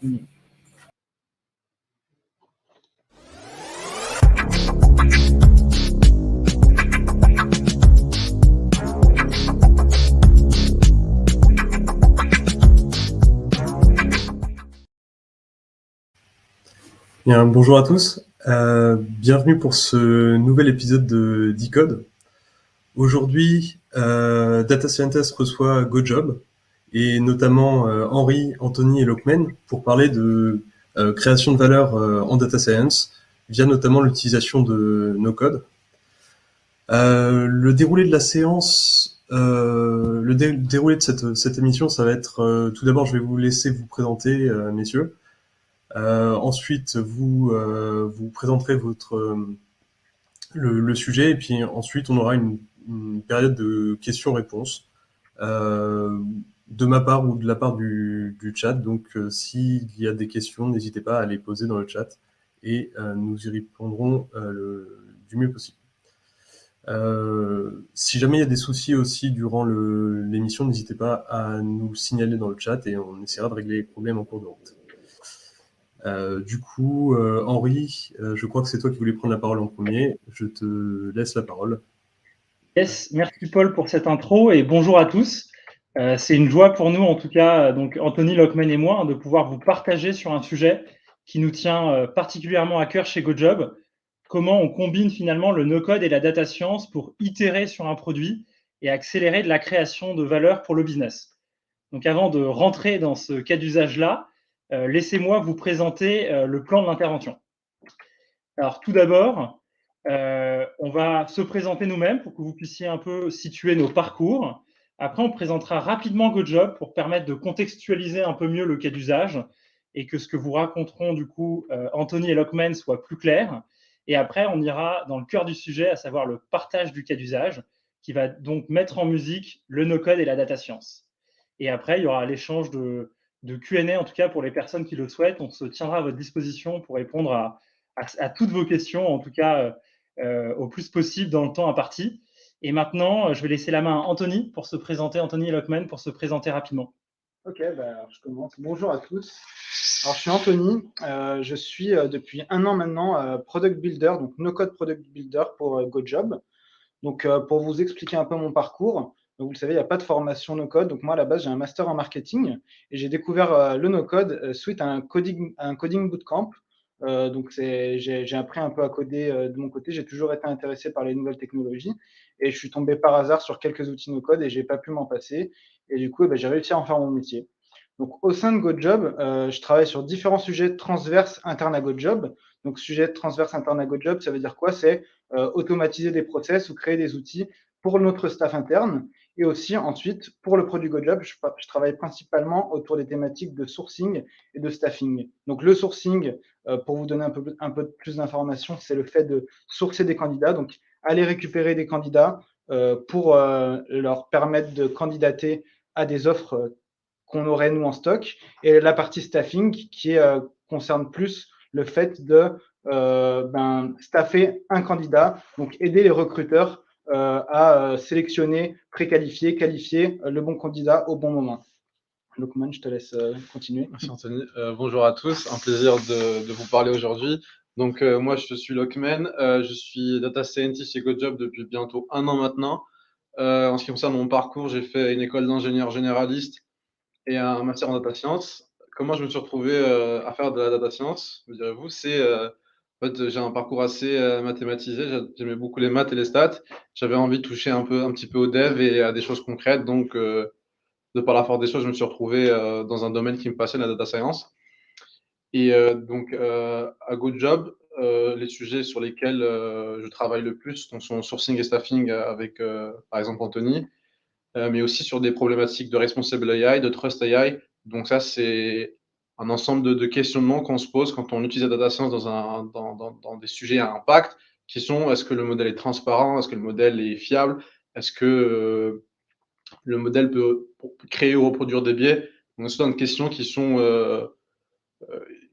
Bien, bonjour à tous, bienvenue pour ce nouvel épisode de Decode. Aujourd'hui, Data Scientist reçoit GoJob et notamment Henri, Anthony et Lockman pour parler de création de valeur en Data Science via notamment l'utilisation de no-code. Le déroulé de la séance, déroulé de cette émission, ça va être tout d'abord, je vais vous laisser vous présenter, messieurs. Ensuite, vous présenterez le sujet et puis ensuite on aura une période de questions-réponses de ma part ou de la part du chat. Donc s'il y a des questions, n'hésitez pas à les poser dans le chat et nous y répondrons du mieux possible. Si jamais il y a des soucis aussi durant l'émission, n'hésitez pas à nous signaler dans le chat et on essaiera de régler les problèmes en cours de route. Du coup, Henri, je crois que c'est toi qui voulais prendre la parole en premier. Je te laisse la parole. Yes, merci Paul pour cette intro et bonjour à tous. C'est une joie pour nous, en tout cas, donc Anthony, Lockman et moi, de pouvoir vous partager sur un sujet qui nous tient particulièrement à cœur chez GoJob. Comment on combine finalement le no-code et la data science pour itérer sur un produit et accélérer de la création de valeur pour le business. Donc avant de rentrer dans ce cas d'usage-là, laissez-moi vous présenter le plan de l'intervention. Alors tout d'abord, on va se présenter nous-mêmes pour que vous puissiez un peu situer nos parcours. Après, on présentera rapidement GoJob pour permettre de contextualiser un peu mieux le cas d'usage et que ce que vous raconteront du coup Anthony et Lockman soit plus clair. Et après, on ira dans le cœur du sujet, à savoir le partage du cas d'usage, qui va donc mettre en musique le no-code et la data science. Et après, il y aura l'échange de Q&A, en tout cas pour les personnes qui le souhaitent. On se tiendra à votre disposition pour répondre à toutes vos questions, en tout cas au plus possible dans le temps imparti. Et maintenant, je vais laisser la main à Anthony pour se présenter, Anthony Lockman, pour se présenter rapidement. Ok, alors je commence. Bonjour à tous. Alors, je suis Anthony. Je suis depuis 1 an maintenant Product Builder, donc No-Code Product Builder pour GoJob. Donc, pour vous expliquer un peu mon parcours, donc, vous le savez, il n'y a pas de formation no-code. Donc, moi, à la base, j'ai un master en marketing et j'ai découvert le no-code suite à un coding bootcamp. Donc, j'ai appris un peu à coder de mon côté. J'ai toujours été intéressé par les nouvelles technologies et je suis tombé par hasard sur quelques outils no-code et j'ai pas pu m'en passer. Et du coup, j'ai réussi à en faire mon métier. Donc, au sein de GoJob, je travaille sur différents sujets transverses internes à GoJob. Donc, sujet transverse interne à GoJob, ça veut dire quoi? C'est automatiser des process ou créer des outils pour notre staff interne. Et aussi, ensuite, pour le produit GoJob, je travaille principalement autour des thématiques de sourcing et de staffing. Donc, le sourcing, pour vous donner un peu plus d'informations, c'est le fait de sourcer des candidats. Donc, aller récupérer des candidats pour leur permettre de candidater à des offres qu'on aurait nous en stock. Et la partie staffing qui concerne plus le fait de staffer un candidat, donc aider les recruteurs à sélectionner, préqualifier, qualifier le bon candidat au bon moment. Lockman, je te laisse continuer. Merci Anthony. Bonjour à tous, un plaisir de vous parler aujourd'hui. Donc moi je suis Lockman, je suis data scientist chez GoJob depuis bientôt 1 an maintenant. En ce qui concerne mon parcours, j'ai fait une école d'ingénieur généraliste et un master en data science. Comment je me suis retrouvé à faire de la data science, me direz-vous? C'est en fait, j'ai un parcours assez mathématisé, j'aimais beaucoup les maths et les stats. J'avais envie de toucher un petit peu au dev et à des choses concrètes, donc de par la force des choses, je me suis retrouvé dans un domaine qui me passionne, la data science. Et donc à GoJob, les sujets sur lesquels je travaille le plus sont sourcing et staffing avec par exemple Anthony, mais aussi sur des problématiques de responsible AI, de trust AI. Donc ça, c'est un ensemble de questionnements qu'on se pose quand on utilise la data science dans des sujets à impact, qui sont: est-ce que le modèle est transparent? Est-ce que le modèle est fiable? Est-ce que le modèle peut créer ou reproduire des biais? Donc ce sont des questions qui sont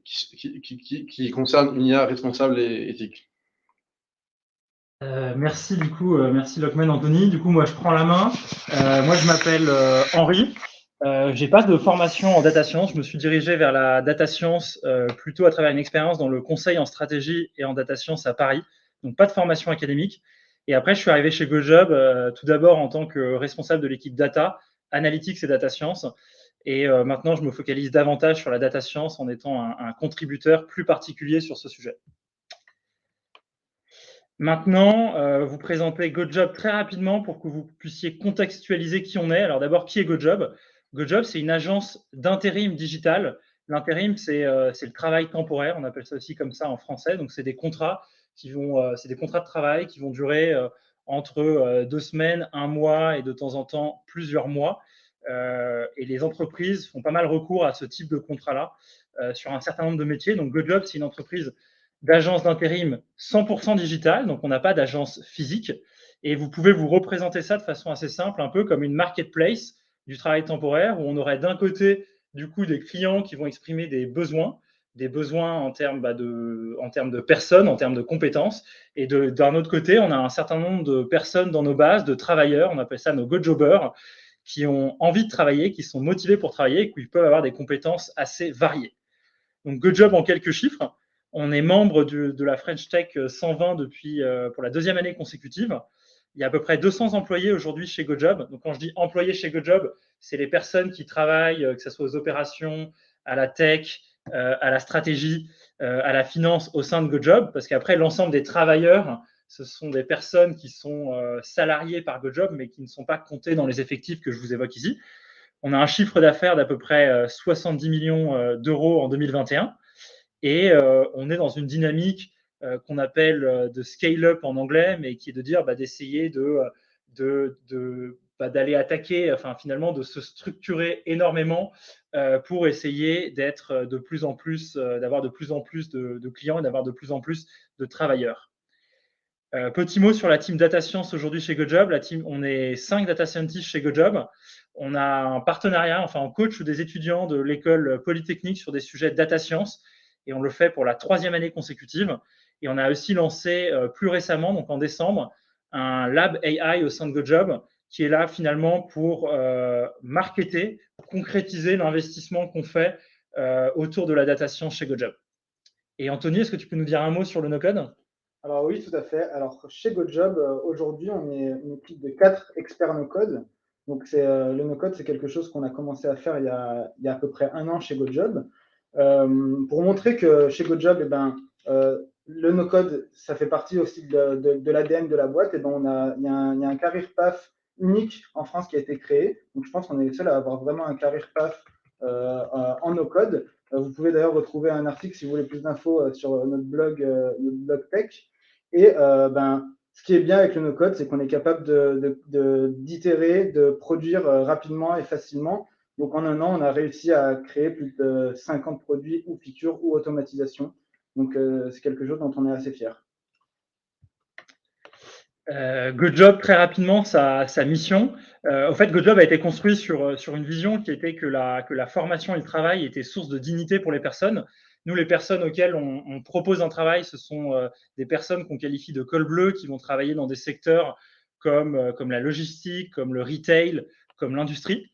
qui concernent une IA responsable et éthique. Merci du coup, merci Lockman, Anthony. Du coup, moi je prends la main. Moi je m'appelle Henri. J'ai pas de formation en data science. Je me suis dirigé vers la data science plutôt à travers une expérience dans le conseil en stratégie et en data science à Paris. Donc, pas de formation académique. Et après, je suis arrivé chez GoJob tout d'abord en tant que responsable de l'équipe data, analytics et data science. Et maintenant, je me focalise davantage sur la data science en étant un contributeur plus particulier sur ce sujet. Maintenant, vous présentez GoJob très rapidement pour que vous puissiez contextualiser qui on est. Alors d'abord, qui est GoJob? GoJob, c'est une agence d'intérim digital. L'intérim, c'est le travail temporaire. On appelle ça aussi comme ça en français. Donc, c'est des contrats c'est des contrats de travail qui vont durer entre 2 semaines, 1 mois et de temps en temps plusieurs mois. Et les entreprises font pas mal recours à ce type de contrat-là sur un certain nombre de métiers. Donc, GoJob, c'est une entreprise d'agence d'intérim 100% digitale, donc on n'a pas d'agence physique. Et vous pouvez vous représenter ça de façon assez simple, un peu comme une marketplace du travail temporaire, où on aurait d'un côté, du coup, des clients qui vont exprimer des besoins en termes de personnes, en termes de compétences. Et d'un autre côté, on a un certain nombre de personnes dans nos bases, de travailleurs, on appelle ça nos GoJobbers, qui ont envie de travailler, qui sont motivés pour travailler et qui peuvent avoir des compétences assez variées. Donc, GoJob en quelques chiffres. On est membre de la French Tech 120 pour la 2e année consécutive. Il y a à peu près 200 employés aujourd'hui chez GoJob. Donc, quand je dis employés chez GoJob, c'est les personnes qui travaillent, que ce soit aux opérations, à la tech, à la stratégie, à la finance au sein de GoJob. Parce qu'après, l'ensemble des travailleurs, ce sont des personnes qui sont salariées par GoJob, mais qui ne sont pas comptées dans les effectifs que je vous évoque ici. On a un chiffre d'affaires d'à peu près 70 millions d'euros en 2021 et on est dans une dynamique qu'on appelle de scale-up en anglais, mais qui est de dire d'essayer d'aller attaquer, enfin finalement de se structurer énormément pour essayer d'être de plus en plus, d'avoir de plus en plus de clients et d'avoir de plus en plus de travailleurs. Petit mot sur la team data science aujourd'hui chez GoJob. On est 5 data scientists chez GoJob. On a un partenariat, enfin on coach des étudiants de l'école polytechnique sur des sujets de data science et on le fait pour la 3e année consécutive. Et on a aussi lancé plus récemment, donc en décembre, un lab AI au sein de GoJob qui est là finalement pour marketer, pour concrétiser l'investissement qu'on fait autour de la data science chez GoJob. Et Anthony, est-ce que tu peux nous dire un mot sur le no-code ? Alors oui, tout à fait. Alors chez GoJob, aujourd'hui, on est une équipe de 4 experts no-code. Donc le no-code, c'est quelque chose qu'on a commencé à faire il y a à peu près 1 an chez GoJob. Pour montrer que chez GoJob, le no-code, ça fait partie aussi de l'ADN de la boîte. Il y a un career path unique en France qui a été créé. Donc je pense qu'on est les seuls à avoir vraiment un career path en no-code. Vous pouvez d'ailleurs retrouver un article si vous voulez plus d'infos sur notre blog tech. Et ce qui est bien avec le no-code, c'est qu'on est capable d'itérer, de produire rapidement et facilement. Donc en 1 an, on a réussi à créer plus de 50 produits ou features ou automatisations. Donc c'est quelque chose dont on est assez fier. GoJob, très rapidement, sa mission. En fait, GoJob a été construit sur une vision qui était que la formation et le travail étaient source de dignité pour les personnes. Nous, les personnes auxquelles on propose un travail, ce sont des personnes qu'on qualifie de col bleu, qui vont travailler dans des secteurs comme la logistique, comme le retail, comme l'industrie.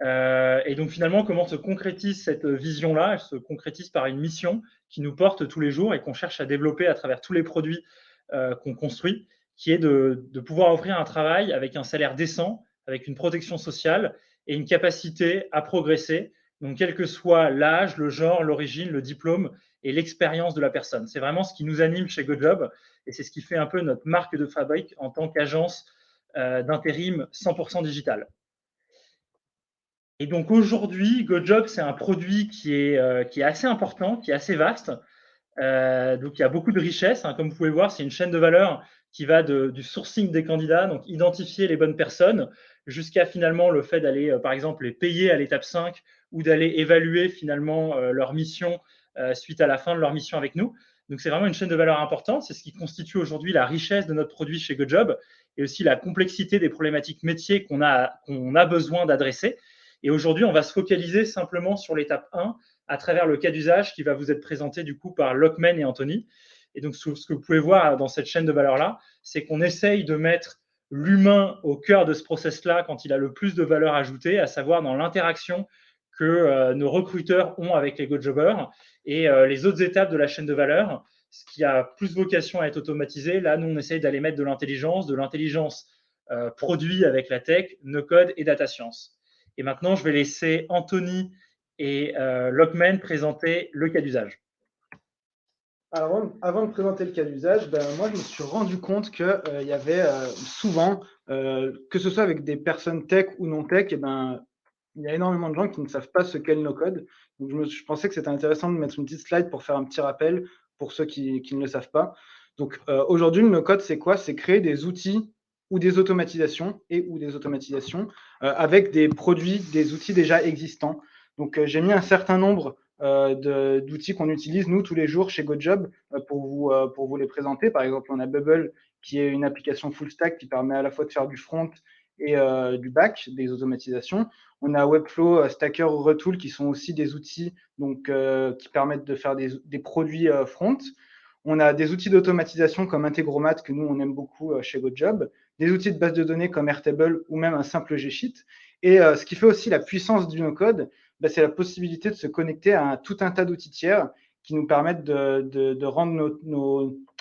Et donc finalement, comment se concrétise cette vision-là? Elle se concrétise par une mission qui nous porte tous les jours et qu'on cherche à développer à travers tous les produits qu'on construit, qui est de pouvoir offrir un travail avec un salaire décent, avec une protection sociale et une capacité à progresser, donc quel que soit l'âge, le genre, l'origine, le diplôme et l'expérience de la personne. C'est vraiment ce qui nous anime chez GoJob et c'est ce qui fait un peu notre marque de fabrique en tant qu'agence d'intérim 100% digital. Et donc aujourd'hui, GoJob, c'est un produit qui est assez important, qui est assez vaste. Donc il y a beaucoup de richesses. Comme vous pouvez voir, c'est une chaîne de valeur qui va du sourcing des candidats, donc identifier les bonnes personnes, jusqu'à finalement le fait d'aller, par exemple, les payer à l'étape 5 ou d'aller évaluer finalement leur mission suite à la fin de leur mission avec nous. Donc c'est vraiment une chaîne de valeur importante. C'est ce qui constitue aujourd'hui la richesse de notre produit chez GoJob et aussi la complexité des problématiques métiers qu'on a besoin d'adresser. Et aujourd'hui, on va se focaliser simplement sur l'étape 1 à travers le cas d'usage qui va vous être présenté du coup par Lockman et Anthony. Et donc, ce que vous pouvez voir dans cette chaîne de valeur-là, c'est qu'on essaye de mettre l'humain au cœur de ce process-là quand il a le plus de valeur ajoutée, à savoir dans l'interaction que nos recruteurs ont avec les GoJobbers et les autres étapes de la chaîne de valeur, ce qui a plus vocation à être automatisé. Là, nous, on essaye d'aller mettre de l'intelligence produit avec la tech, no code et data science. Et maintenant, je vais laisser Anthony et Lockman présenter le cas d'usage. Alors, avant de présenter le cas d'usage, moi, je me suis rendu compte qu'il y avait souvent, que ce soit avec des personnes tech ou non tech, il y a énormément de gens qui ne savent pas ce qu'est le no-code. Donc, je pensais que c'était intéressant de mettre une petite slide pour faire un petit rappel pour ceux qui ne le savent pas. Donc, aujourd'hui, le no-code, c'est quoi? C'est créer des outils ou des automatisations avec des produits, des outils déjà existants. Donc, j'ai mis un certain nombre d'outils qu'on utilise, nous, tous les jours chez GoJob pour vous les présenter. Par exemple, on a Bubble, qui est une application full stack qui permet à la fois de faire du front et du back, des automatisations. On a Webflow, Stacker ou Retool qui sont aussi des outils donc, qui permettent de faire des produits front. On a des outils d'automatisation comme Integromat que nous, on aime beaucoup chez GoJob, des outils de base de données comme Airtable ou même un simple Gsheet. Et ce qui fait aussi la puissance du no-code, c'est la possibilité de se connecter à tout un tas d'outils tiers qui nous permettent de rendre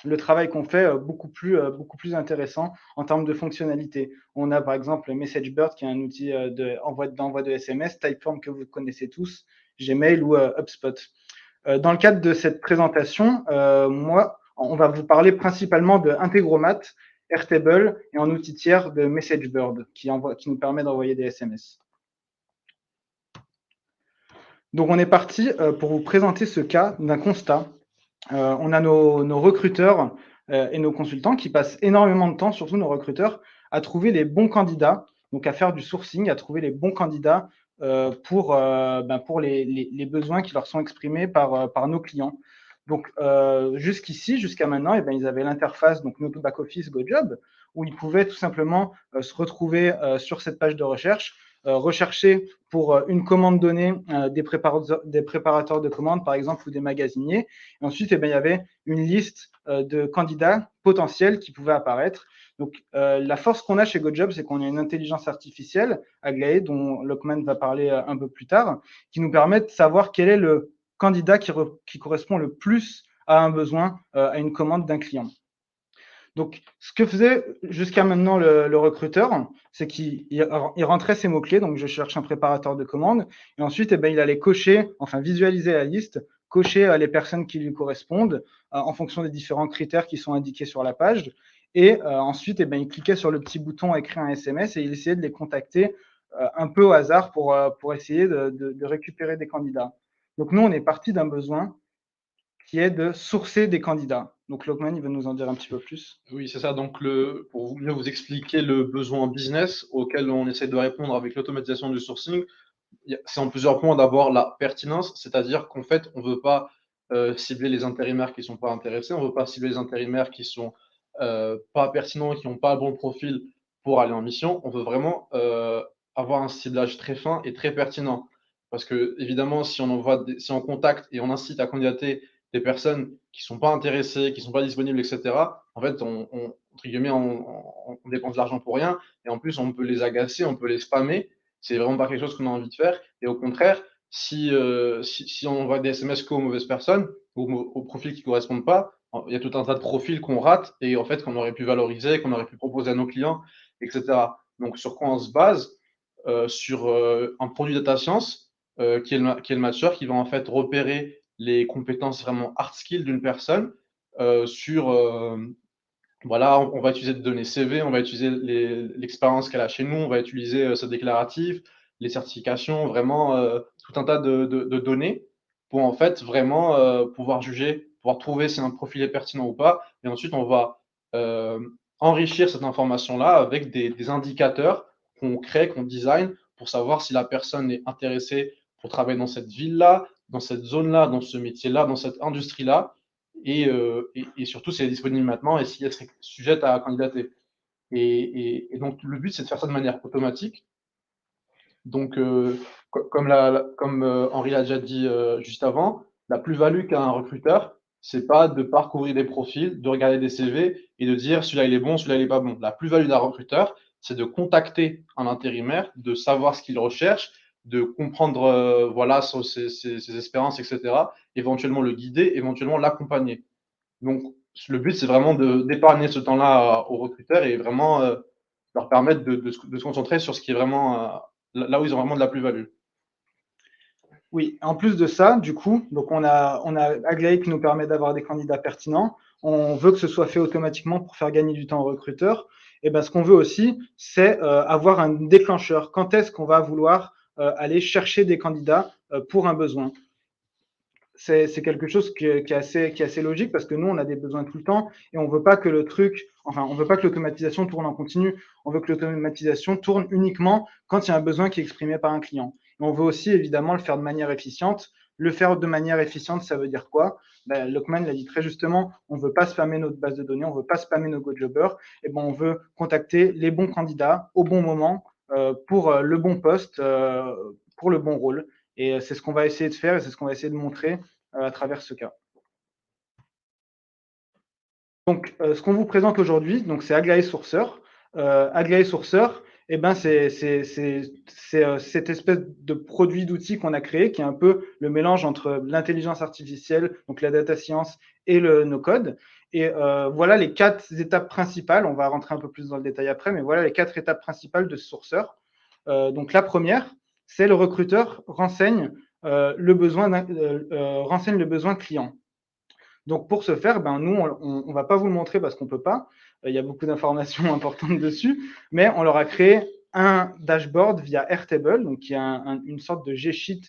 le travail qu'on fait beaucoup plus intéressant en termes de fonctionnalité. On a par exemple MessageBird qui est un outil d'envoi de SMS, Typeform que vous connaissez tous, Gmail ou HubSpot. Dans le cadre de cette présentation, on va vous parler principalement de Integromat, Airtable et en outil tiers de MessageBird qui nous permet d'envoyer des SMS. Donc, on est parti pour vous présenter ce cas d'un constat. On a nos recruteurs et nos consultants qui passent énormément de temps, surtout nos recruteurs, à trouver les bons candidats, donc à faire du sourcing, à trouver les bons candidats pour les besoins qui leur sont exprimés par nos clients. Donc, jusqu'à maintenant, ils avaient l'interface, donc notre back-office GoJob, où ils pouvaient tout simplement se retrouver sur cette page de recherche, rechercher pour une commande donnée des préparateurs de commandes, par exemple, ou des magasiniers. Et ensuite, il y avait une liste de candidats potentiels qui pouvaient apparaître. Donc, la force qu'on a chez GoJob, c'est qu'on a une intelligence artificielle, Aglaé, dont Lockman va parler un peu plus tard, qui nous permet de savoir quel est le candidat qui correspond le plus à un besoin, à une commande d'un client. Donc, ce que faisait jusqu'à maintenant le recruteur, c'est qu'il rentrait ses mots-clés. Donc, je cherche un préparateur de commande. Et ensuite, il allait visualiser la liste, cocher les personnes qui lui correspondent en fonction des différents critères qui sont indiqués sur la page. Et ensuite, il cliquait sur le petit bouton « Écrire un SMS » et il essayait de les contacter un peu au hasard pour essayer de récupérer des candidats. Donc, nous, on est parti d'un besoin qui est de sourcer des candidats. Donc, Lockman, il va nous en dire un petit peu plus. Oui, c'est ça. Donc, pour mieux vous expliquer le besoin business auquel on essaie de répondre avec l'automatisation du sourcing, c'est en plusieurs points. D'abord, la pertinence, c'est-à-dire qu'en fait, on ne veut pas cibler les intérimaires qui ne sont pas intéressés, on ne veut pas cibler les intérimaires qui ne sont pas pertinents, qui n'ont pas le bon profil pour aller en mission. On veut vraiment avoir un ciblage très fin et très pertinent. Parce que, évidemment, si on contacte et on incite à candidater des personnes qui ne sont pas intéressées, qui ne sont pas disponibles, etc., en fait, entre guillemets, on dépense de l'argent pour rien. Et en plus, on peut les agacer, on peut les spammer. C'est vraiment pas quelque chose qu'on a envie de faire. Et au contraire, si on envoie des SMS qu'aux mauvaises personnes, aux profils qui ne correspondent pas, il y a tout un tas de profils qu'on rate et en fait qu'on aurait pu valoriser, qu'on aurait pu proposer à nos clients, etc. Donc, sur quoi on se base? Sur un produit data science qui est le matcheur, qui va en fait repérer les compétences vraiment hard skills d'une personne voilà, on va utiliser des données CV, on va utiliser l'expérience qu'elle a chez nous, on va utiliser sa déclarative, les certifications, vraiment tout un tas de données pour en fait vraiment pouvoir juger, pouvoir trouver si un profil est pertinent ou pas. Et ensuite, on va enrichir cette information-là avec des indicateurs qu'on crée, qu'on design pour savoir si la personne est intéressée pour travailler dans cette ville-là, dans cette zone-là, dans ce métier-là, dans cette industrie-là. Et surtout si elle est disponible maintenant et si elle serait sujette à candidater. Et donc, le but, c'est de faire ça de manière automatique. Donc, comme Henri l'a déjà dit juste avant, la plus-value qu'a un recruteur, c'est pas de parcourir des profils, de regarder des CV et de dire celui-là il est bon, celui-là il est pas bon. La plus-value d'un recruteur, c'est de contacter un intérimaire, de savoir ce qu'il recherche, de comprendre voilà ses espérances, etc. Éventuellement le guider, éventuellement l'accompagner. Donc le but c'est vraiment d'épargner ce temps-là aux recruteurs et vraiment leur permettre de se concentrer sur ce qui est vraiment là où ils ont vraiment de la plus-value. Oui, en plus de ça, du coup, donc on a Aglaé qui nous permet d'avoir des candidats pertinents. On veut que ce soit fait automatiquement pour faire gagner du temps aux recruteurs. Et ben, ce qu'on veut aussi, c'est avoir un déclencheur. Quand est-ce qu'on va vouloir aller chercher des candidats pour un besoin? C'est quelque chose qui est assez logique parce que nous, on a des besoins tout le temps et on veut pas que on veut pas que l'automatisation tourne en continu. On veut que l'automatisation tourne uniquement quand il y a un besoin qui est exprimé par un client. Et on veut aussi évidemment le faire de manière efficiente. Le faire de manière efficiente, ça veut dire quoi? Lockman l'a dit très justement, on ne veut pas spammer notre base de données, on ne veut pas spammer nos GoJobbers. Et ben, on veut contacter les bons candidats au bon moment pour le bon poste, pour le bon rôle. Et c'est ce qu'on va essayer de faire et c'est ce qu'on va essayer de montrer à travers ce cas. Donc, ce qu'on vous présente aujourd'hui, c'est Aglaé Sourceur. Aglaé Sourceur, eh ben, c'est cette espèce de produit d'outil qu'on a créé qui est un peu le mélange entre l'intelligence artificielle, donc la data science et le no-code. Et voilà les 4 étapes principales. On va rentrer un peu plus dans le détail après, mais voilà les 4 étapes principales de ce sourceur. Donc, la première, c'est le recruteur renseigne le besoin client. Donc, pour ce faire, nous, on ne va pas vous le montrer parce qu'on ne peut pas. Il y a beaucoup d'informations importantes dessus, mais on leur a créé un dashboard via Airtable, donc qui est une sorte de G-Sheet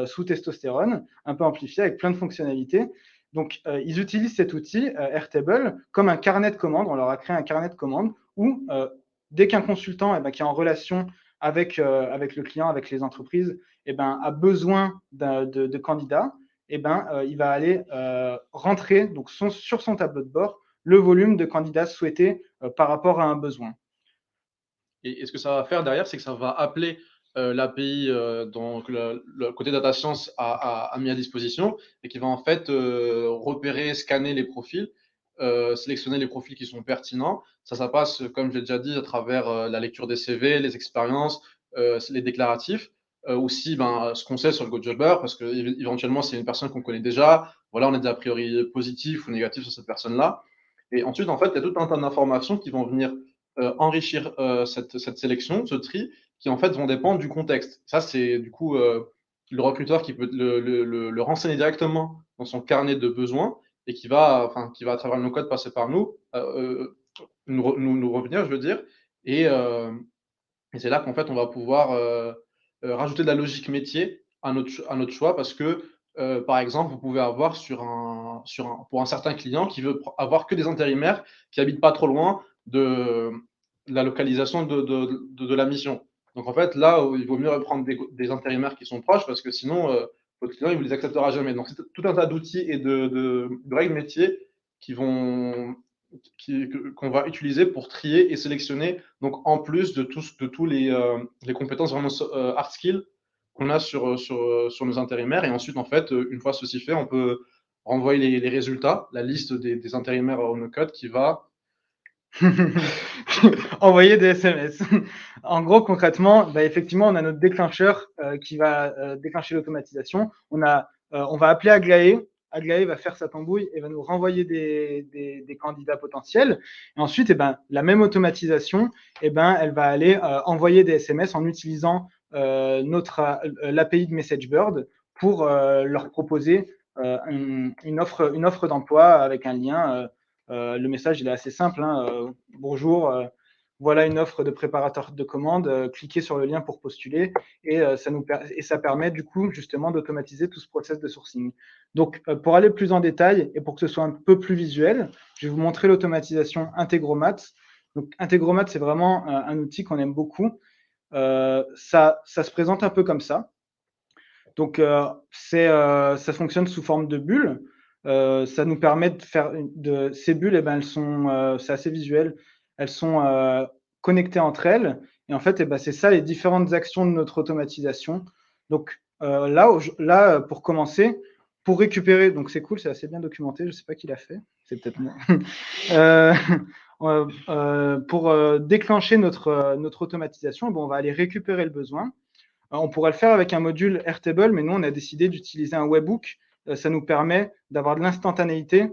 sous testostérone, un peu amplifié avec plein de fonctionnalités. Donc, ils utilisent cet outil, Airtable, comme un carnet de commandes. On leur a créé un carnet de commandes où, dès qu'un consultant qui est en relation avec le client, avec les entreprises, a besoin de candidats, il va aller rentrer donc sur son tableau de bord le volume de candidats souhaités par rapport à un besoin. Et ce que ça va faire derrière, c'est que ça va appeler l'API donc le côté data science a mis à disposition et qui va en fait repérer, scanner les profils, sélectionner les profils qui sont pertinents. Ça passe, comme je l'ai déjà dit, à travers la lecture des CV, les expériences, les déclaratifs. Aussi, ce qu'on sait sur le GoJobber, parce que éventuellement c'est une personne qu'on connaît déjà. Voilà, on a des a priori positifs ou négatifs sur cette personne-là. Et ensuite, en fait, il y a tout un tas d'informations qui vont venir enrichir cette sélection, ce tri, qui en fait vont dépendre du contexte. Ça, c'est du coup le recruteur qui peut le renseigner directement dans son carnet de besoins et qui va à travers nos codes passer par nous, nous revenir, je veux dire. Et c'est là qu'en fait, on va pouvoir rajouter de la logique métier à notre choix parce que, par exemple, vous pouvez avoir pour un certain client qui veut avoir que des intérimaires qui habitent pas trop loin de la localisation de la mission. Donc en fait, là, il vaut mieux reprendre des intérimaires qui sont proches parce que sinon, votre client, il ne vous les acceptera jamais. Donc c'est tout un tas d'outils et de règles métiers qu'on va utiliser pour trier et sélectionner, donc en plus de tous les compétences vraiment hard skills qu'on a sur nos intérimaires. Et ensuite, en fait, une fois ceci fait, on peut renvoyer les résultats, la liste des intérimaires au no-code qui va envoyer des SMS. En gros, concrètement, effectivement, on a notre déclencheur qui va déclencher l'automatisation. On va appeler Aglaé. Aglaé va faire sa tambouille et va nous renvoyer des candidats potentiels. Et ensuite, la même automatisation, elle va aller envoyer des SMS en utilisant l'API de MessageBird pour leur proposer une offre d'emploi avec un lien. Le message, il est assez simple. Bonjour, voilà une offre de préparateur de commande. Cliquez sur le lien pour postuler et ça permet du coup justement d'automatiser tout ce process de sourcing. Donc, pour aller plus en détail et pour que ce soit un peu plus visuel, je vais vous montrer l'automatisation Integromat. Donc, Integromat, c'est vraiment un outil qu'on aime beaucoup. Ça se présente un peu comme ça. Donc, ça fonctionne sous forme de bulles. Ça nous permet de faire ces bulles, c'est assez visuel. Elles sont connectées entre elles. Et en fait, c'est ça les différentes actions de notre automatisation. Donc là, pour commencer, pour récupérer, donc c'est cool, c'est assez bien documenté, je ne sais pas qui l'a fait, c'est peut-être moi. Pour déclencher notre automatisation, on va aller récupérer le besoin. On pourrait le faire avec un module Airtable, mais nous, on a décidé d'utiliser un webhook. Ça nous permet d'avoir de l'instantanéité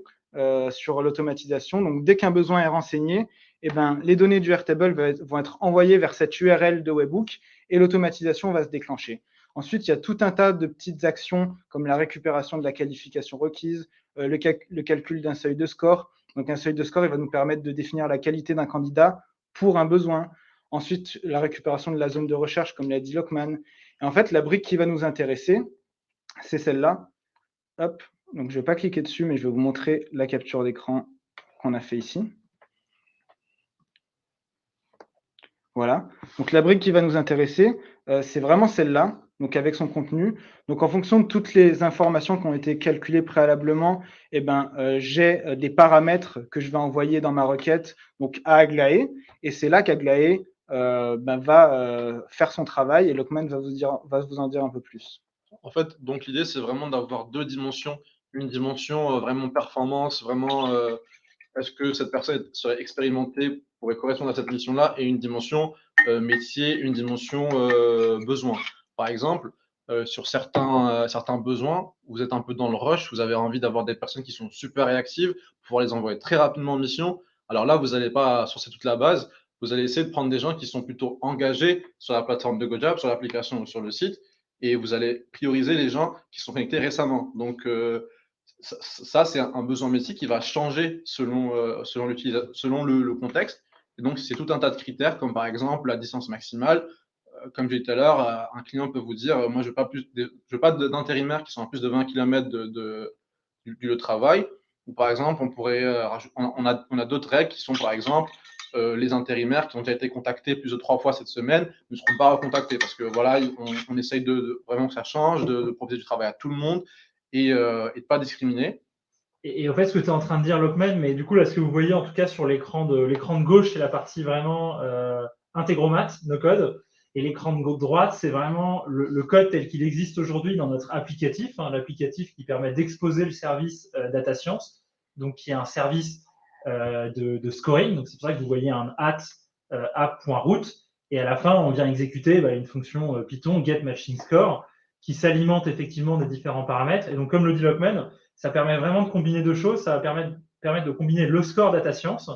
sur l'automatisation. Donc, dès qu'un besoin est renseigné, les données du Airtable vont être envoyées vers cette URL de webhook et l'automatisation va se déclencher. Ensuite, il y a tout un tas de petites actions comme la récupération de la qualification requise, le calcul d'un seuil de score. Donc, un seuil de score, il va nous permettre de définir la qualité d'un candidat pour un besoin. Ensuite, la récupération de la zone de recherche, comme l'a dit Lockman. Et en fait, la brique qui va nous intéresser, c'est celle-là. Hop, donc je ne vais pas cliquer dessus, mais je vais vous montrer la capture d'écran qu'on a fait ici. Voilà, donc la brique qui va nous intéresser, c'est vraiment celle-là, donc avec son contenu. Donc en fonction de toutes les informations qui ont été calculées préalablement, j'ai des paramètres que je vais envoyer dans ma requête donc à Aglaé, et c'est là qu'Aglaé va faire son travail, et Lockman va vous en dire un peu plus. En fait, donc l'idée, c'est vraiment d'avoir deux dimensions. Une dimension vraiment performance, vraiment est-ce que cette personne serait expérimentée, pourrait correspondre à cette mission-là, et une dimension métier, une dimension besoin. Par exemple, sur certains besoins, vous êtes un peu dans le rush, vous avez envie d'avoir des personnes qui sont super réactives, pouvoir les envoyer très rapidement en mission. Alors là, vous n'allez pas sourcer toute la base, vous allez essayer de prendre des gens qui sont plutôt engagés sur la plateforme de GoJob, sur l'application ou sur le site, et vous allez prioriser les gens qui sont connectés récemment. Donc, ça c'est un besoin métier qui va changer selon le contexte. Et donc, c'est tout un tas de critères, comme par exemple la distance maximale. Comme j'ai dit tout à l'heure, un client peut vous dire moi, je veux pas d'intérimaires qui sont à plus de 20 km du lieu de travail. Ou par exemple, on a d'autres règles qui sont, par exemple, les intérimaires qui ont déjà été contactés plus de 3 fois cette semaine ne seront pas recontactés parce que voilà, on essaye de vraiment que ça change, de proposer du travail à tout le monde et de pas discriminer. Et en fait, ce que tu es en train de dire, Lockman, mais du coup, là, ce que vous voyez en tout cas sur l'écran de gauche, c'est la partie vraiment intégromat, no code. Et l'écran de droite, c'est vraiment le code tel qu'il existe aujourd'hui dans notre applicatif, l'applicatif qui permet d'exposer le service Data Science, donc qui est un service de scoring. Donc c'est pour ça que vous voyez un app.route. Et à la fin, on vient exécuter une fonction Python getMatchingScore qui s'alimente effectivement des différents paramètres. Et donc, comme le dit Lockman, ça permet vraiment de combiner deux choses. Ça va permettre de combiner le score Data Science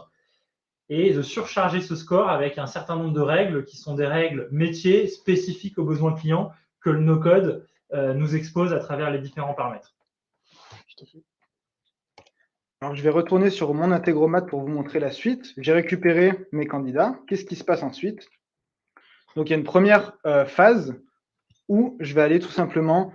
et de surcharger ce score avec un certain nombre de règles qui sont des règles métiers spécifiques aux besoins clients que le no-code nous expose à travers les différents paramètres. Alors, je vais retourner sur mon intégromat pour vous montrer la suite. J'ai récupéré mes candidats. Qu'est-ce qui se passe ensuite? Donc, il y a une première phase où je vais aller tout simplement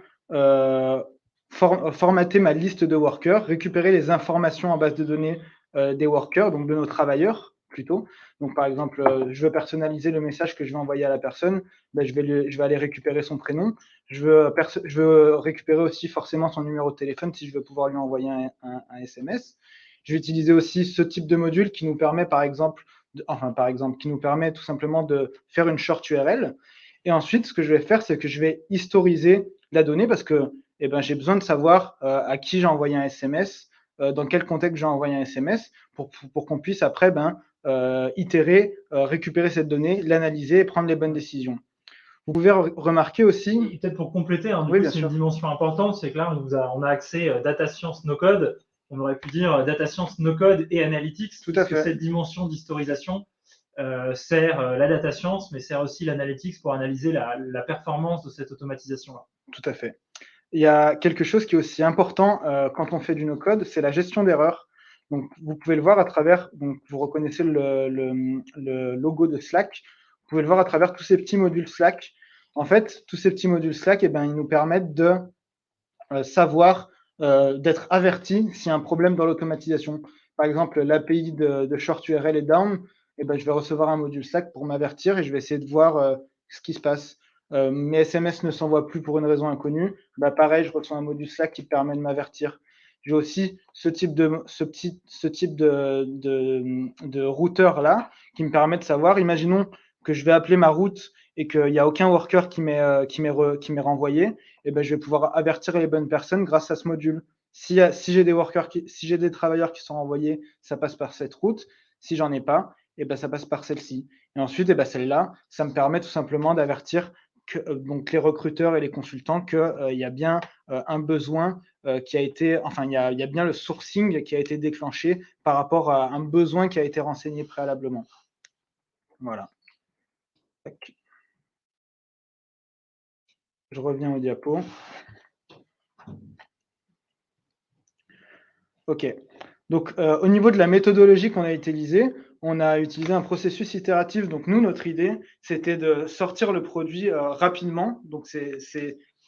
formater ma liste de workers, récupérer les informations en base de données des workers, donc de nos travailleurs plutôt. Donc, par exemple, je veux personnaliser le message que je vais envoyer à la personne, je vais aller récupérer son prénom. Je veux récupérer aussi forcément son numéro de téléphone si je veux pouvoir lui envoyer un SMS. Je vais utiliser aussi ce type de module qui nous permet, qui nous permet tout simplement de faire une short URL. Et ensuite, ce que je vais faire, c'est que je vais historiser la donnée parce que j'ai besoin de savoir à qui j'ai envoyé un SMS, dans quel contexte j'ai envoyé un SMS, pour qu'on puisse après itérer, récupérer cette donnée, l'analyser et prendre les bonnes décisions. Vous pouvez remarquer aussi… Et peut-être pour compléter, c'est une dimension importante, c'est que là, on a accès Data Science No Code. On aurait pu dire Data Science No Code et Analytics, parce que cette dimension d'historisation sert la data science, mais sert aussi l'analytics pour analyser la performance de cette automatisation-là. Tout à fait. Il y a quelque chose qui est aussi important quand on fait du no-code, c'est la gestion d'erreurs. Donc, vous pouvez le voir à travers, donc vous reconnaissez le logo de Slack, vous pouvez le voir à travers tous ces petits modules Slack. En fait, tous ces petits modules Slack, ils nous permettent de savoir, d'être avertis s'il y a un problème dans l'automatisation. Par exemple, l'API de short URL est down, je vais recevoir un module Slack pour m'avertir et je vais essayer de voir ce qui se passe. Mes SMS ne s'envoient plus pour une raison inconnue. Pareil, je reçois un module Slack qui permet de m'avertir. J'ai aussi ce type de routeur là qui me permet de savoir. Imaginons que je vais appeler ma route et qu'il n'y a aucun worker qui m'est renvoyé, et ben, je vais pouvoir avertir les bonnes personnes grâce à ce module. Si j'ai des travailleurs qui sont renvoyés, ça passe par cette route. Si j'en ai pas, et ben, ça passe par celle-ci. Et ensuite, et ben, celle-là, ça me permet tout simplement d'avertir donc les recruteurs et les consultants qu'il y a bien un besoin qui a été, enfin, il y a bien le sourcing qui a été déclenché par rapport à un besoin qui a été renseigné préalablement. Voilà. Je reviens au diapo. OK. Donc, au niveau de la méthodologie qu'on a utilisée, on a utilisé un processus itératif. Donc, nous, notre idée, c'était de sortir le produit rapidement. Donc,